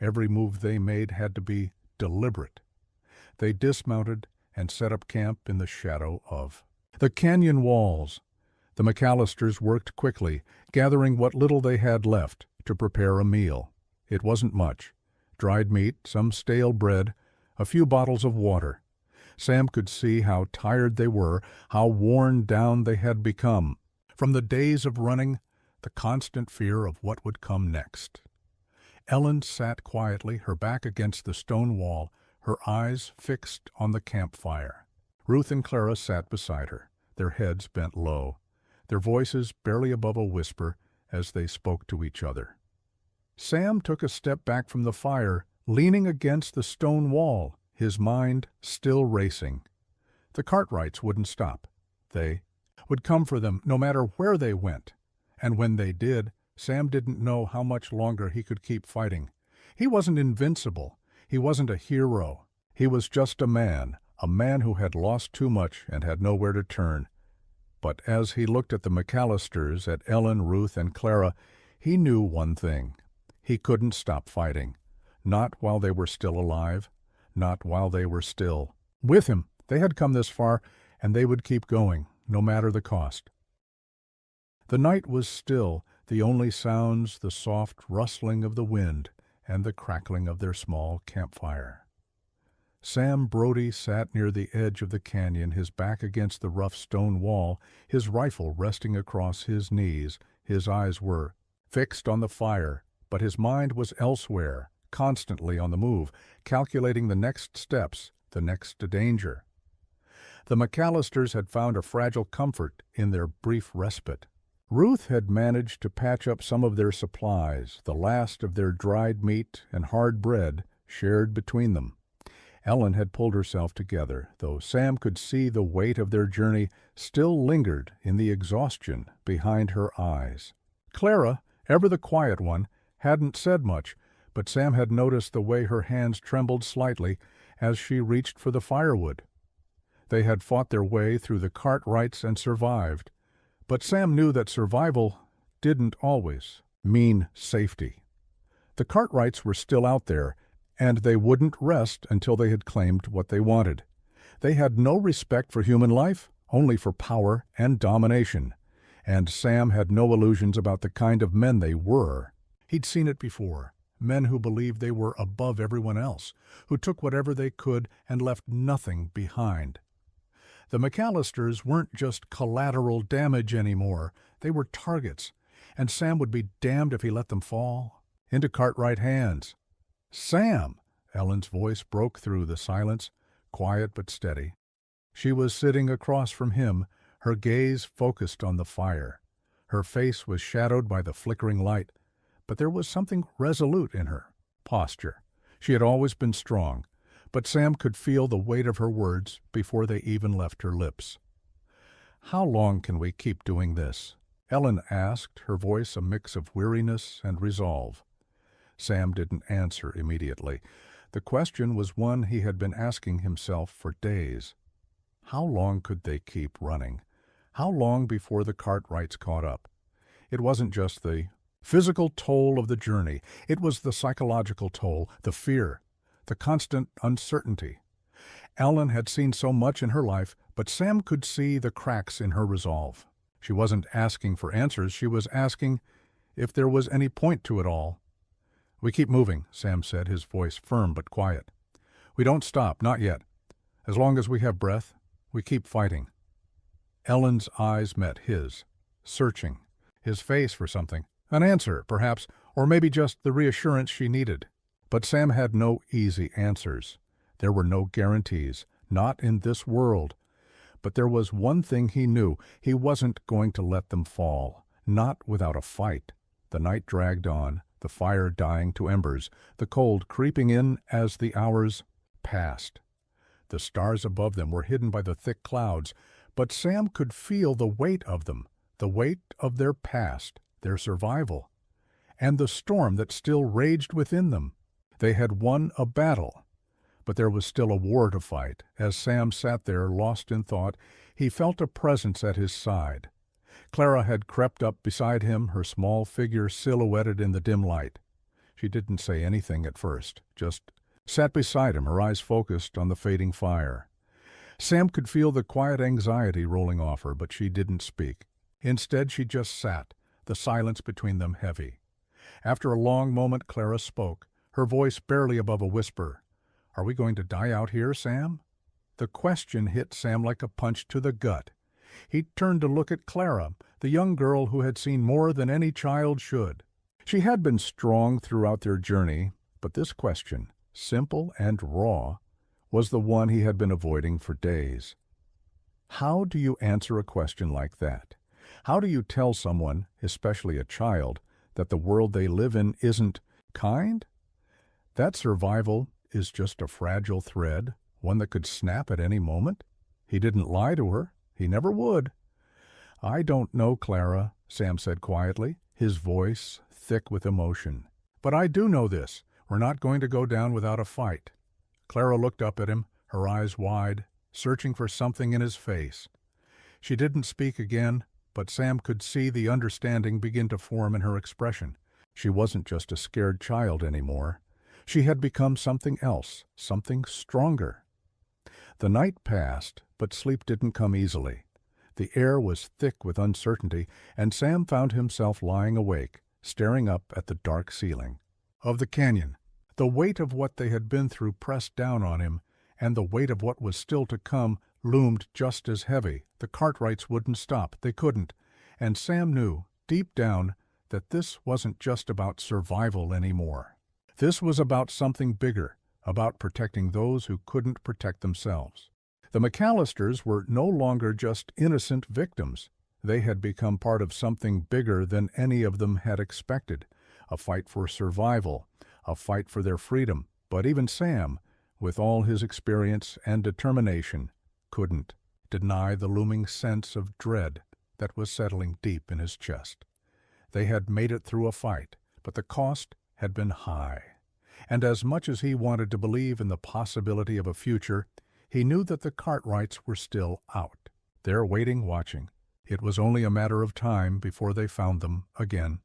Every move they made had to be deliberate. They dismounted and set up camp in the shadow of the canyon walls. The McAllisters worked quickly, gathering what little they had left to prepare a meal. It wasn't much. Dried meat, some stale bread, a few bottles of water. Sam could see how tired they were, how worn down they had become. From the days of running, the constant fear of what would come next. Ellen sat quietly, her back against the stone wall, her eyes fixed on the campfire. Ruth and Clara sat beside her, their heads bent low, their voices barely above a whisper as they spoke to each other. Sam took a step back from the fire, leaning against the stone wall, his mind still racing. The Cartwrights wouldn't stop. They would come for them no matter where they went. And when they did, Sam didn't know how much longer he could keep fighting. He wasn't invincible. He wasn't a hero. He was just a man who had lost too much and had nowhere to turn. But as he looked at the McAllisters, at Ellen, Ruth, and Clara, he knew one thing. He couldn't stop fighting. Not while they were still alive. Not while they were still with him. They had come this far, and they would keep going, no matter the cost. The night was still, the only sounds the soft rustling of the wind and the crackling of their small campfire. Sam Brody sat near the edge of the canyon, his back against the rough stone wall, his rifle resting across his knees. His eyes were fixed on the fire, but his mind was elsewhere, constantly on the move, calculating the next steps, the next danger. The McAllisters had found a fragile comfort in their brief respite. Ruth had managed to patch up some of their supplies, the last of their dried meat and hard bread shared between them. Ellen had pulled herself together, though Sam could see the weight of their journey still lingered in the exhaustion behind her eyes. Clara, ever the quiet one, hadn't said much, but Sam had noticed the way her hands trembled slightly as she reached for the firewood. They had fought their way through the Cartwrights and survived, but Sam knew that survival didn't always mean safety. The Cartwrights were still out there, and they wouldn't rest until they had claimed what they wanted. They had no respect for human life, only for power and domination, and Sam had no illusions about the kind of men they were. He'd seen it before, men who believed they were above everyone else, who took whatever they could and left nothing behind. The McAllisters weren't just collateral damage anymore. They were targets, and Sam would be damned if he let them fall into Cartwright hands. "Sam!" Ellen's voice broke through the silence, quiet but steady. She was sitting across from him, Her gaze focused on the fire. Her face was shadowed by the flickering light, but there was something resolute in her posture. She had always been strong, but Sam could feel the weight of her words before they even left her lips. "How long can we keep doing this?" Ellen asked, her voice a mix of weariness and resolve. Sam didn't answer immediately. The question was one he had been asking himself for days. How long could they keep running? How long before the Cartwrights caught up? It wasn't just the physical toll of the journey. It was the psychological toll, the fear, the constant uncertainty. Ellen had seen so much in her life, but Sam could see the cracks in her resolve. She wasn't asking for answers. She was asking if there was any point to it all. "We keep moving," Sam said, his voice firm but quiet. "We don't stop, not yet. As long as we have breath, we keep fighting." Ellen's eyes met his, searching, his face for something. An answer, perhaps, or maybe just the reassurance she needed. But Sam had no easy answers. There were no guarantees, not in this world. But there was one thing he knew. He wasn't going to let them fall, not without a fight. The night dragged on, the fire dying to embers, the cold creeping in as the hours passed. The stars above them were hidden by the thick clouds, but Sam could feel the weight of them, the weight of their past, their survival, and the storm that still raged within them. They had won a battle, but there was still a war to fight. As Sam sat there, lost in thought, he felt a presence at his side. Clara had crept up beside him, her small figure silhouetted in the dim light. She didn't say anything at first, just sat beside him, her eyes focused on the fading fire. Sam could feel the quiet anxiety rolling off her, but she didn't speak. Instead, she just sat, the silence between them heavy. After a long moment, Clara spoke, her voice barely above a whisper. "Are we going to die out here, Sam?" The question hit Sam like a punch to the gut. He turned to look at Clara, the young girl who had seen more than any child should. She had been strong throughout their journey, but this question, simple and raw, was the one he had been avoiding for days. How do you answer a question like that? How do you tell someone, especially a child, that the world they live in isn't kind? That survival is just a fragile thread, one that could snap at any moment? He didn't lie to her. He never would. "I don't know, Clara," Sam said quietly, his voice thick with emotion. "But I do know this. We're not going to go down without a fight." Clara looked up at him, her eyes wide, searching for something in his face. She didn't speak again, but Sam could see the understanding begin to form in her expression. She wasn't just a scared child anymore. She had become something else, something stronger. The night passed, but sleep didn't come easily. The air was thick with uncertainty, and Sam found himself lying awake, staring up at the dark ceiling of the canyon. The weight of what they had been through pressed down on him, and the weight of what was still to come loomed just as heavy. The Cartwrights wouldn't stop. They couldn't. And Sam knew, deep down, that this wasn't just about survival anymore. This was about something bigger, about protecting those who couldn't protect themselves. The McAllisters were no longer just innocent victims. They had become part of something bigger than any of them had expected, a fight for survival, a fight for their freedom. But even Sam, with all his experience and determination, couldn't deny the looming sense of dread that was settling deep in his chest. They had made it through a fight, but the cost had been high. And as much as he wanted to believe in the possibility of a future, he knew that the Cartwrights were still out, there waiting, watching. It was only a matter of time before they found them again.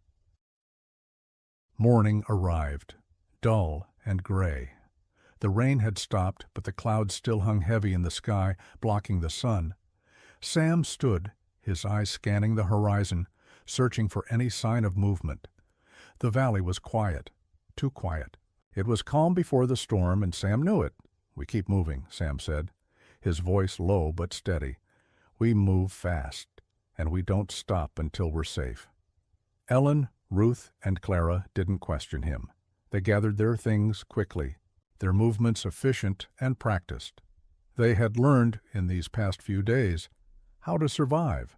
Morning arrived, dull and gray. The rain had stopped, but the clouds still hung heavy in the sky, blocking the sun. Sam stood, his eyes scanning the horizon, searching for any sign of movement. The valley was quiet, too quiet. It was calm before the storm, and Sam knew it. "We keep moving," Sam said, his voice low but steady. "We move fast, and we don't stop until we're safe." Ellen, Ruth, and Clara didn't question him. They gathered their things quickly, their movements efficient and practiced. They had learned in these past few days how to survive,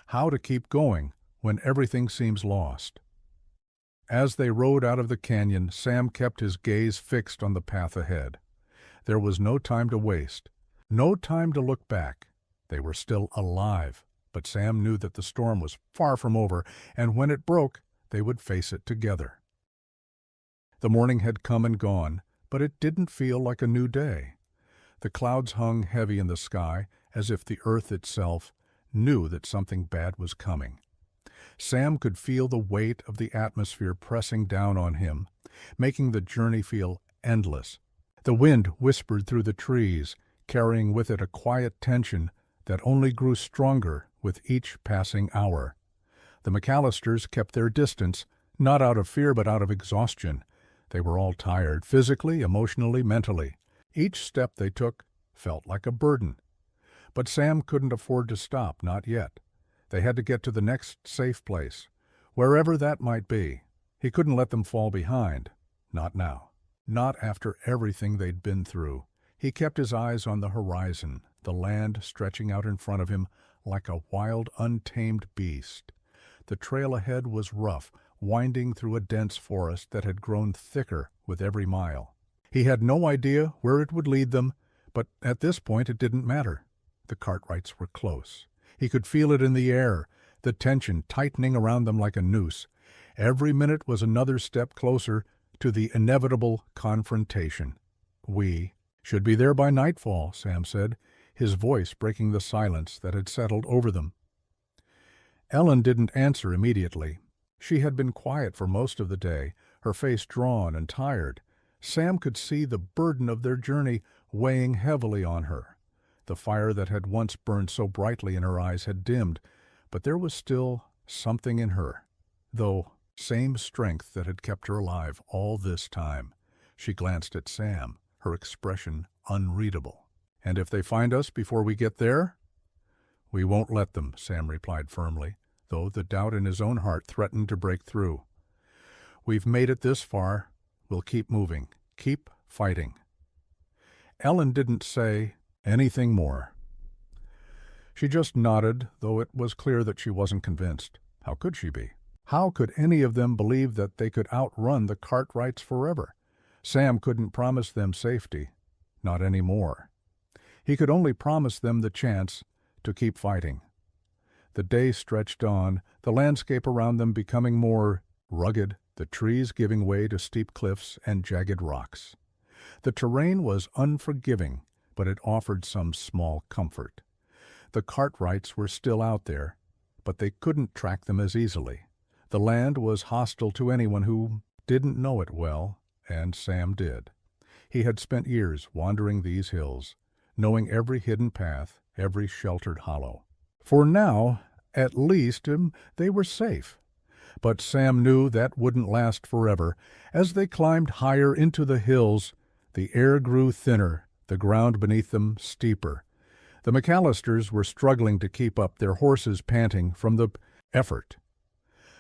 how to keep going when everything seems lost. As they rode out of the canyon, Sam kept his gaze fixed on the path ahead. There was no time to waste, no time to look back. They were still alive, but Sam knew that the storm was far from over, and when it broke, they would face it together. The morning had come and gone, but it didn't feel like a new day. The clouds hung heavy in the sky, as if the earth itself knew that something bad was coming. Sam could feel the weight of the atmosphere pressing down on him, making the journey feel endless. The wind whispered through the trees, carrying with it a quiet tension that only grew stronger with each passing hour. The McAllisters kept their distance, not out of fear but out of exhaustion. They were all tired, physically, emotionally, mentally. Each step they took felt like a burden. But Sam couldn't afford to stop, not yet. They had to get to the next safe place, wherever that might be. He couldn't let them fall behind. Not now. Not after everything they'd been through. He kept his eyes on the horizon, the land stretching out in front of him like a wild, untamed beast. The trail ahead was rough, winding through a dense forest that had grown thicker with every mile. He had no idea where it would lead them, but at this point it didn't matter. The Cartwrights were close. He could feel it in the air, the tension tightening around them like a noose. Every minute was another step closer to the inevitable confrontation. "We should be there by nightfall," Sam said, his voice breaking the silence that had settled over them. Ellen didn't answer immediately. She had been quiet for most of the day, her face drawn and tired. Sam could see the burden of their journey weighing heavily on her. The fire that had once burned so brightly in her eyes had dimmed, but there was still something in her, though same strength that had kept her alive all this time. She glanced at Sam, her expression unreadable. "And if they find us before we get there?" "We won't let them," Sam replied firmly, though the doubt in his own heart threatened to break through. "We've made it this far. We'll keep moving. Keep fighting." Ellen didn't say anything more. She just nodded, though it was clear that she wasn't convinced. How could she be? How could any of them believe that they could outrun the Cartwrights forever? Sam couldn't promise them safety. Not anymore. He could only promise them the chance to keep fighting. The day stretched on, the landscape around them becoming more rugged, the trees giving way to steep cliffs and jagged rocks. The terrain was unforgiving, but it offered some small comfort. The Cartwrights were still out there, but they couldn't track them as easily. The land was hostile to anyone who didn't know it well, and Sam did. He had spent years wandering these hills, knowing every hidden path, every sheltered hollow. For now, at least, they were safe. But Sam knew that wouldn't last forever. As they climbed higher into the hills, the air grew thinner, the ground beneath them steeper. The McAllisters were struggling to keep up, their horses panting from the effort.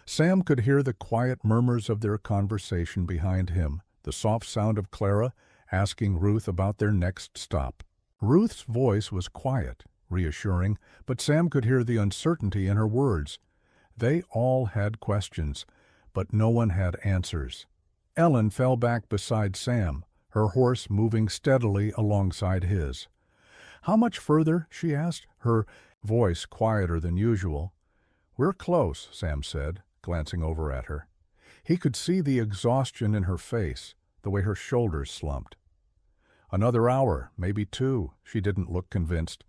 Sam could hear the quiet murmurs of their conversation behind him, the soft sound of Clara asking Ruth about their next stop. Ruth's voice was quiet, reassuring, but Sam could hear the uncertainty in her words. They all had questions, but no one had answers. Ellen fell back beside Sam, her horse moving steadily alongside his. "How much further?" she asked, her voice quieter than usual. "We're close," Sam said, glancing over at her. He could see the exhaustion in her face, the way her shoulders slumped. "Another hour, maybe 2. She didn't look convinced,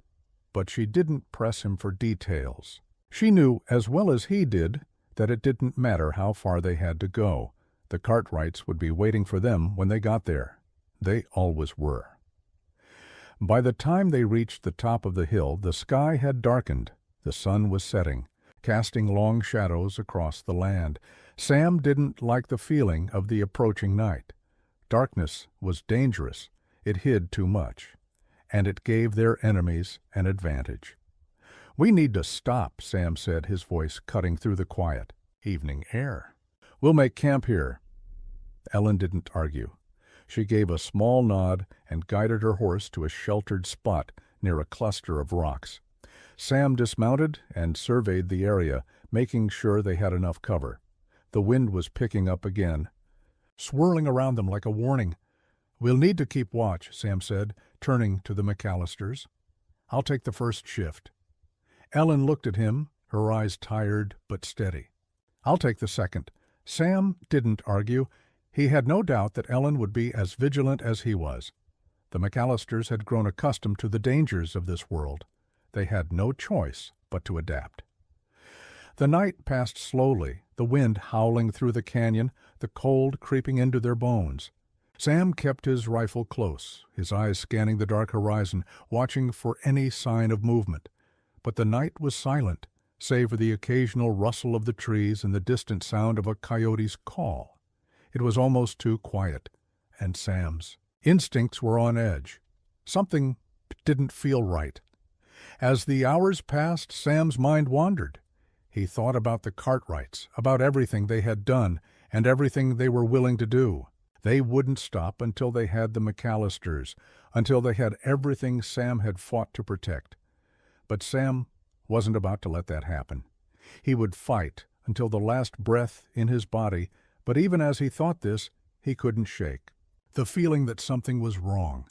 but she didn't press him for details. She knew, as well as he did, that it didn't matter how far they had to go. The Cartwrights would be waiting for them when they got there. They always were. By the time they reached the top of the hill, the sky had darkened. The sun was setting, casting long shadows across the land. Sam didn't like the feeling of the approaching night. Darkness was dangerous. It hid too much, and it gave their enemies an advantage. "We need to stop," Sam said, his voice cutting through the quiet evening air. "We'll make camp here." Ellen didn't argue. She gave a small nod and guided her horse to a sheltered spot near a cluster of rocks. Sam dismounted and surveyed the area, making sure they had enough cover. The wind was picking up again, swirling around them like a warning. "We'll need to keep watch," Sam said, turning to the McAllisters. "I'll take the first shift." Ellen looked at him, her eyes tired but steady. "I'll take the second." Sam didn't argue. He had no doubt that Ellen would be as vigilant as he was. The McAllisters had grown accustomed to the dangers of this world. They had no choice but to adapt. The night passed slowly, the wind howling through the canyon, the cold creeping into their bones. Sam kept his rifle close, his eyes scanning the dark horizon, watching for any sign of movement. But the night was silent, save for the occasional rustle of the trees and the distant sound of a coyote's call. It was almost too quiet, and Sam's instincts were on edge. Something didn't feel right. As the hours passed, Sam's mind wandered. He thought about the Cartwrights, about everything they had done and everything they were willing to do. They wouldn't stop until they had the McAllisters, until they had everything Sam had fought to protect. But Sam wasn't about to let that happen. He would fight until the last breath in his body, but even as he thought this, he couldn't shake the feeling that something was wrong.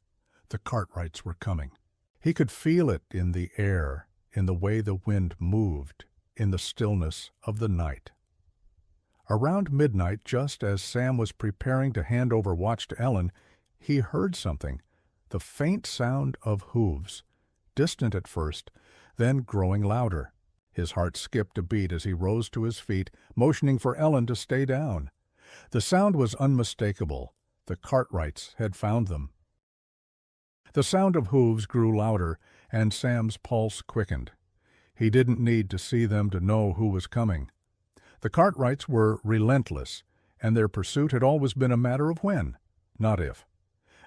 The Cartwrights were coming. He could feel it in the air, in the way the wind moved, in the stillness of the night. Around midnight, just as Sam was preparing to hand over watch to Ellen, he heard something, the faint sound of hooves, distant at first, then growing louder. His heart skipped a beat as he rose to his feet, motioning for Ellen to stay down. The sound was unmistakable. The Cartwrights had found them. The sound of hooves grew louder, and Sam's pulse quickened. He didn't need to see them to know who was coming. The Cartwrights were relentless, and their pursuit had always been a matter of when, not if.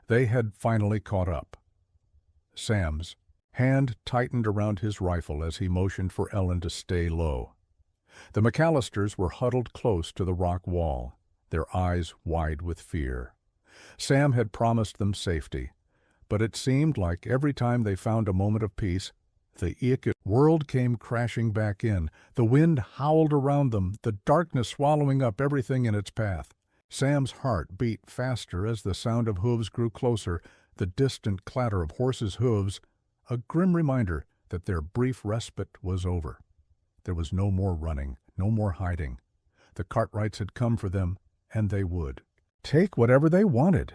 They had finally caught up. Sam's hand tightened around his rifle as he motioned for Ellen to stay low. The McAllisters were huddled close to the rock wall, their eyes wide with fear. Sam had promised them safety, but it seemed like every time they found a moment of peace, the world came crashing back in. The wind howled around them, the darkness swallowing up everything in its path. Sam's heart beat faster as the sound of hooves grew closer, the distant clatter of horses' hooves, a grim reminder that their brief respite was over. There was no more running, no more hiding. The Cartwrights had come for them, and they would take whatever they wanted.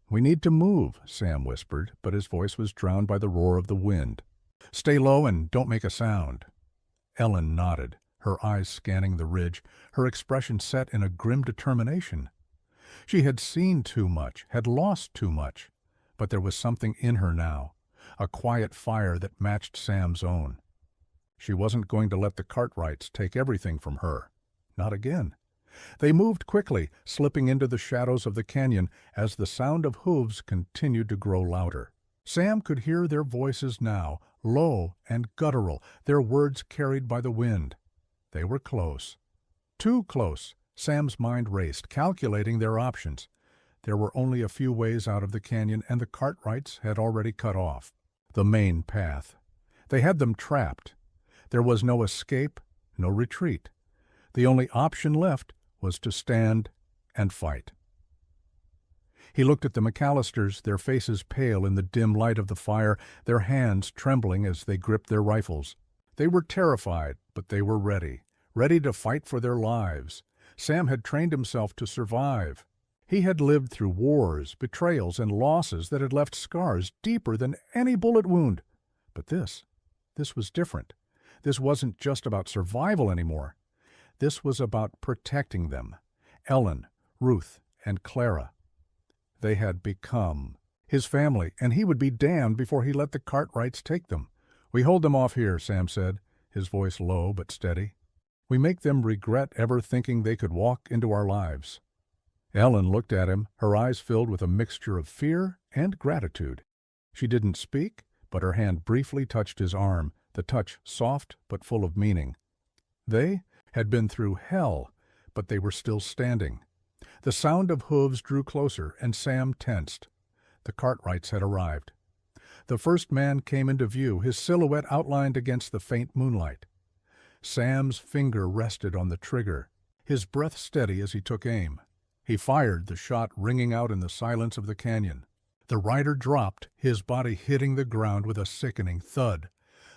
"We need to move," Sam whispered, but his voice was drowned by the roar of the wind. "Stay low and don't make a sound." Ellen nodded, her eyes scanning the ridge, her expression set in a grim determination. She had seen too much, had lost too much, but there was something in her now, a quiet fire that matched Sam's own. She wasn't going to let the Cartwrights take everything from her. Not again. They moved quickly, slipping into the shadows of the canyon as the sound of hooves continued to grow louder. Sam could hear their voices now, low and guttural, their words carried by the wind. They were close. Too close. Sam's mind raced, calculating their options. There were only a few ways out of the canyon, and the Cartwrights had already cut off the main path. They had them trapped. There was no escape, no retreat. The only option left was to stand and fight. He looked at the McAllisters, their faces pale in the dim light of the fire, their hands trembling as they gripped their rifles. They were terrified, but they were ready to fight for their lives. Sam had trained himself to survive. He had lived through wars, betrayals, and losses that had left scars deeper than any bullet wound. But this was different. This wasn't just about survival anymore. This was about protecting them. Ellen, Ruth, and Clara. They had become his family, and he would be damned before he let the Cartwrights take them. "We hold them off here," Sam said, his voice low but steady. "We make them regret ever thinking they could walk into our lives." Ellen looked at him, her eyes filled with a mixture of fear and gratitude. She didn't speak, but her hand briefly touched his arm, the touch soft but full of meaning. They had been through hell, but they were still standing. The sound of hooves drew closer, and Sam tensed. The Cartwrights had arrived. The first man came into view, his silhouette outlined against the faint moonlight. Sam's finger rested on the trigger, his breath steady as he took aim. He fired, the shot ringing out in the silence of the canyon. The rider dropped, his body hitting the ground with a sickening thud.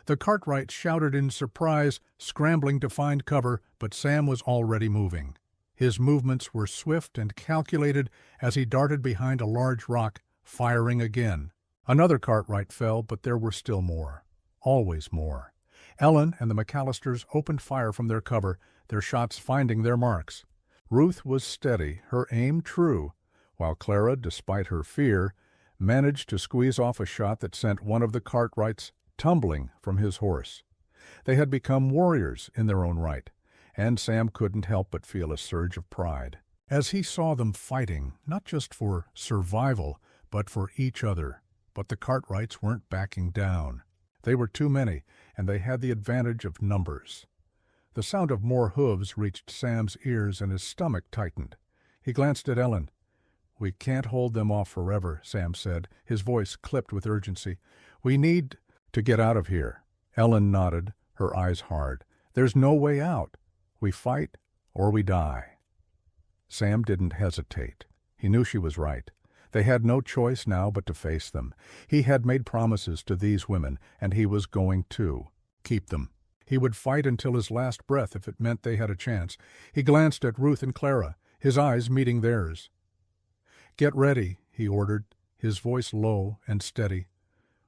The Cartwright shouted in surprise, scrambling to find cover, but Sam was already moving. His movements were swift and calculated as he darted behind a large rock, firing again. Another Cartwright fell, but there were still more. Always more. Ellen and the McAllisters opened fire from their cover, their shots finding their marks. Ruth was steady, her aim true, while Clara, despite her fear, managed to squeeze off a shot that sent one of the Cartwrights tumbling from his horse. They had become warriors in their own right, and Sam couldn't help but feel a surge of pride as he saw them fighting, not just for survival, but for each other. But the Cartwrights weren't backing down. They were too many, and they had the advantage of numbers. The sound of more hooves reached Sam's ears and his stomach tightened. He glanced at Ellen. "We can't hold them off forever," Sam said, his voice clipped with urgency. "We need to get out of here." Ellen nodded, her eyes hard. "There's no way out. We fight or we die." Sam didn't hesitate. He knew she was right. They had no choice now but to face them. He had made promises to these women, and he was going to keep them. He would fight until his last breath if it meant they had a chance. He glanced at Ruth and Clara, his eyes meeting theirs. "Get ready," he ordered, his voice low and steady.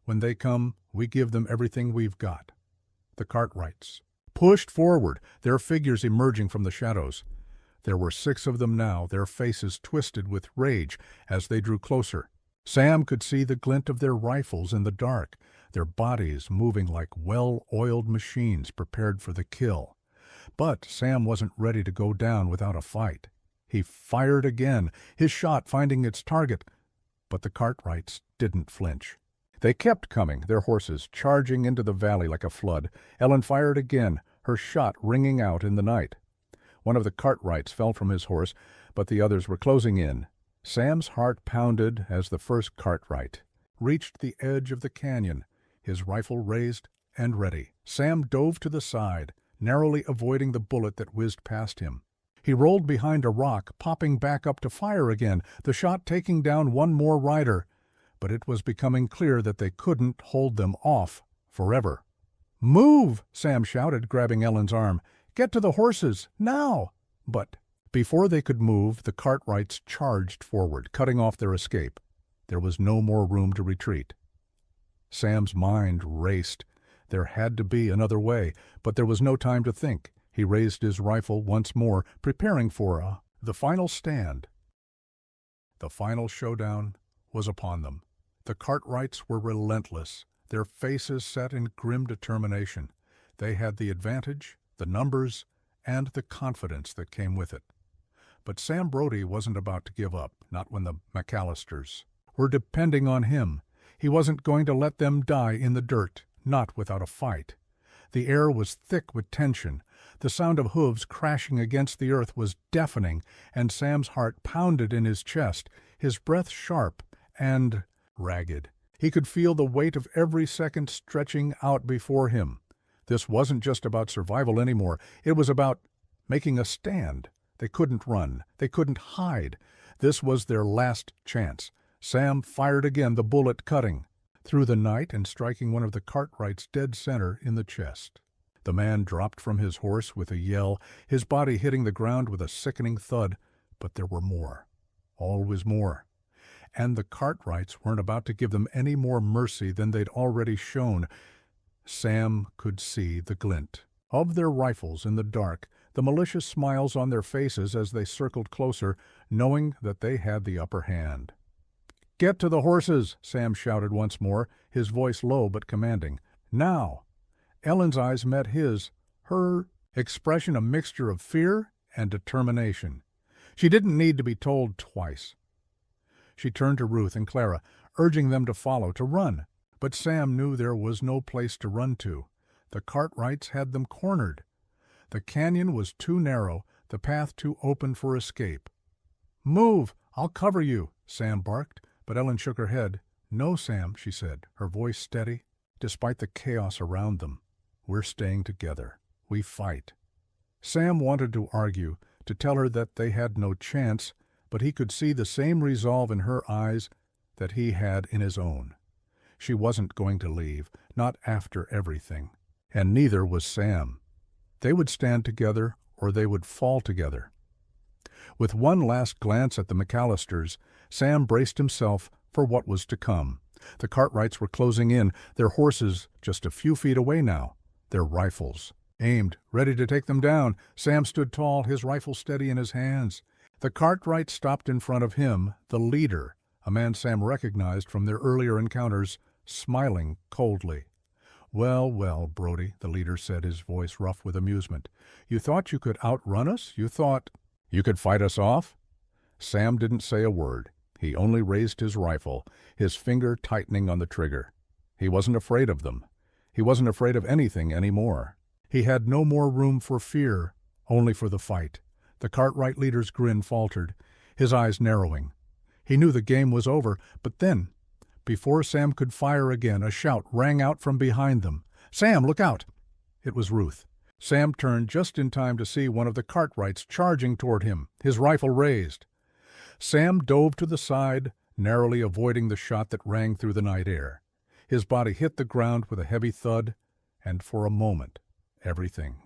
"When they come, we give them everything we've got." The Cartwrights pushed forward, their figures emerging from the shadows. There were 6 of them now, their faces twisted with rage as they drew closer. Sam could see the glint of their rifles in the dark, their bodies moving like well-oiled machines prepared for the kill. But Sam wasn't ready to go down without a fight. He fired again, his shot finding its target, but the Cartwrights didn't flinch. They kept coming, their horses charging into the valley like a flood. Ellen fired again, her shot ringing out in the night. One of the Cartwrights fell from his horse, but the others were closing in. Sam's heart pounded as the first Cartwright reached the edge of the canyon, his rifle raised and ready. Sam dove to the side, narrowly avoiding the bullet that whizzed past him. He rolled behind a rock, popping back up to fire again, the shot taking down one more rider. But it was becoming clear that they couldn't hold them off forever. "Move!" Sam shouted, grabbing Ellen's arm. "Get to the horses, now!" But before they could move, the Cartwrights charged forward, cutting off their escape. There was no more room to retreat. Sam's mind raced. There had to be another way, but there was no time to think. He raised his rifle once more, preparing for the final stand. The final showdown was upon them. The Cartwrights were relentless, their faces set in grim determination. They had the advantage, the numbers, and the confidence that came with it. But Sam Brody wasn't about to give up, not when the McAllisters were depending on him. He wasn't going to let them die in the dirt, not without a fight. The air was thick with tension. The sound of hooves crashing against the earth was deafening, and Sam's heart pounded in his chest, his breath sharp and ragged. He could feel the weight of every second stretching out before him. This wasn't just about survival anymore. It was about making a stand. They couldn't run. They couldn't hide. This was their last chance. Sam fired again, the bullet cutting through the night and striking one of the Cartwrights dead center in the chest. The man dropped from his horse with a yell, his body hitting the ground with a sickening thud. But there were more. Always more. And the Cartwrights weren't about to give them any more mercy than they'd already shown. Sam could see the glint of their rifles in the dark, the malicious smiles on their faces as they circled closer, knowing that they had the upper hand. "Get to the horses!" Sam shouted once more, his voice low but commanding. "Now!" Ellen's eyes met his, her expression a mixture of fear and determination. She didn't need to be told twice. She turned to Ruth and Clara, urging them to follow, to run. But Sam knew there was no place to run to. The Cartwrights had them cornered. The canyon was too narrow, the path too open for escape. "Move! I'll cover you," Sam barked, but Ellen shook her head. "No, Sam," she said, her voice steady, despite the chaos around them. "We're staying together. We fight." Sam wanted to argue, to tell her that they had no chance, but he could see the same resolve in her eyes that he had in his own. She wasn't going to leave, not after everything. And neither was Sam. They would stand together or they would fall together. With one last glance at the McAllisters, Sam braced himself for what was to come. The Cartwrights were closing in, their horses just a few feet away now, their rifles aimed, ready to take them down. Sam stood tall, his rifle steady in his hands. The Cartwright stopped in front of him, the leader, a man Sam recognized from their earlier encounters, smiling coldly. "Well, well, Brody," the leader said, his voice rough with amusement. "You thought you could outrun us? You thought you could fight us off?" Sam didn't say a word. He only raised his rifle, his finger tightening on the trigger. He wasn't afraid of them. He wasn't afraid of anything anymore. He had no more room for fear, only for the fight. The Cartwright leader's grin faltered, his eyes narrowing. He knew the game was over, but then, before Sam could fire again, a shout rang out from behind them. "Sam, look out!" It was Ruth. Sam turned just in time to see one of the Cartwrights charging toward him, his rifle raised. Sam dove to the side, narrowly avoiding the shot that rang through the night air. His body hit the ground with a heavy thud, and for a moment, everything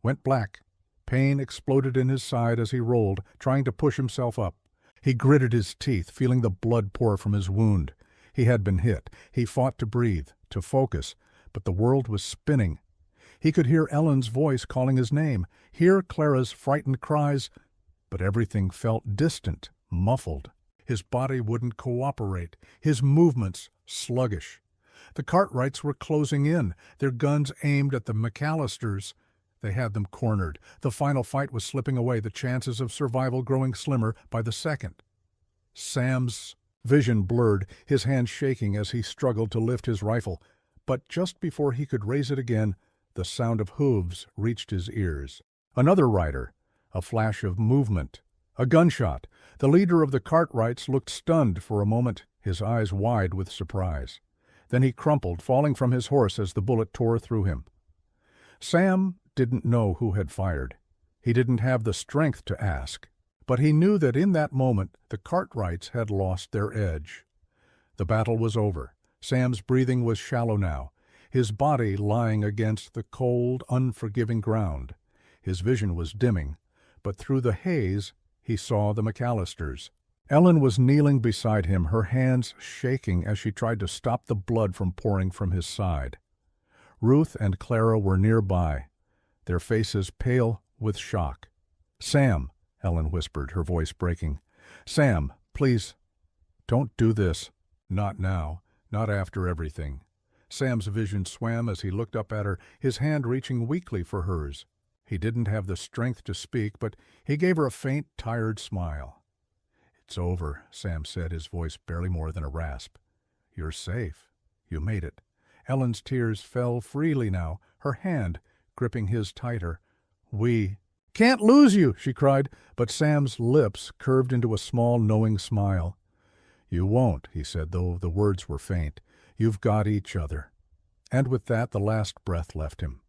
went black. Pain exploded in his side as he rolled, trying to push himself up. He gritted his teeth, feeling the blood pour from his wound. He had been hit. He fought to breathe, to focus, but the world was spinning. He could hear Ellen's voice calling his name, hear Clara's frightened cries, but everything felt distant, muffled. His body wouldn't cooperate, his movements sluggish. The Cartwrights were closing in, their guns aimed at the McAllisters. They had them cornered. The final fight was slipping away, the chances of survival growing slimmer by the second. Sam's vision blurred, his hands shaking as he struggled to lift his rifle. But just before he could raise it again, the sound of hooves reached his ears. Another rider, a flash of movement, a gunshot. The leader of the Cartwrights looked stunned for a moment, his eyes wide with surprise. Then he crumpled, falling from his horse as the bullet tore through him. Sam didn't know who had fired. He didn't have the strength to ask. But he knew that in that moment the Cartwrights had lost their edge. The battle was over. Sam's breathing was shallow now, his body lying against the cold, unforgiving ground. His vision was dimming, but through the haze he saw the McAllisters. Ellen was kneeling beside him, her hands shaking as she tried to stop the blood from pouring from his side. Ruth and Clara were nearby, their faces pale with shock. "Sam," Ellen whispered, her voice breaking. "Sam, please, don't do this. Not now, not after everything." Sam's vision swam as he looked up at her, his hand reaching weakly for hers. He didn't have the strength to speak, but he gave her a faint, tired smile. "It's over," Sam said, his voice barely more than a rasp. "You're safe. You made it." Ellen's tears fell freely now, her hand gripping his tighter. "We can't lose you," she cried, but Sam's lips curved into a small, knowing smile. "You won't," he said, though the words were faint. "You've got each other." And with that, the last breath left him.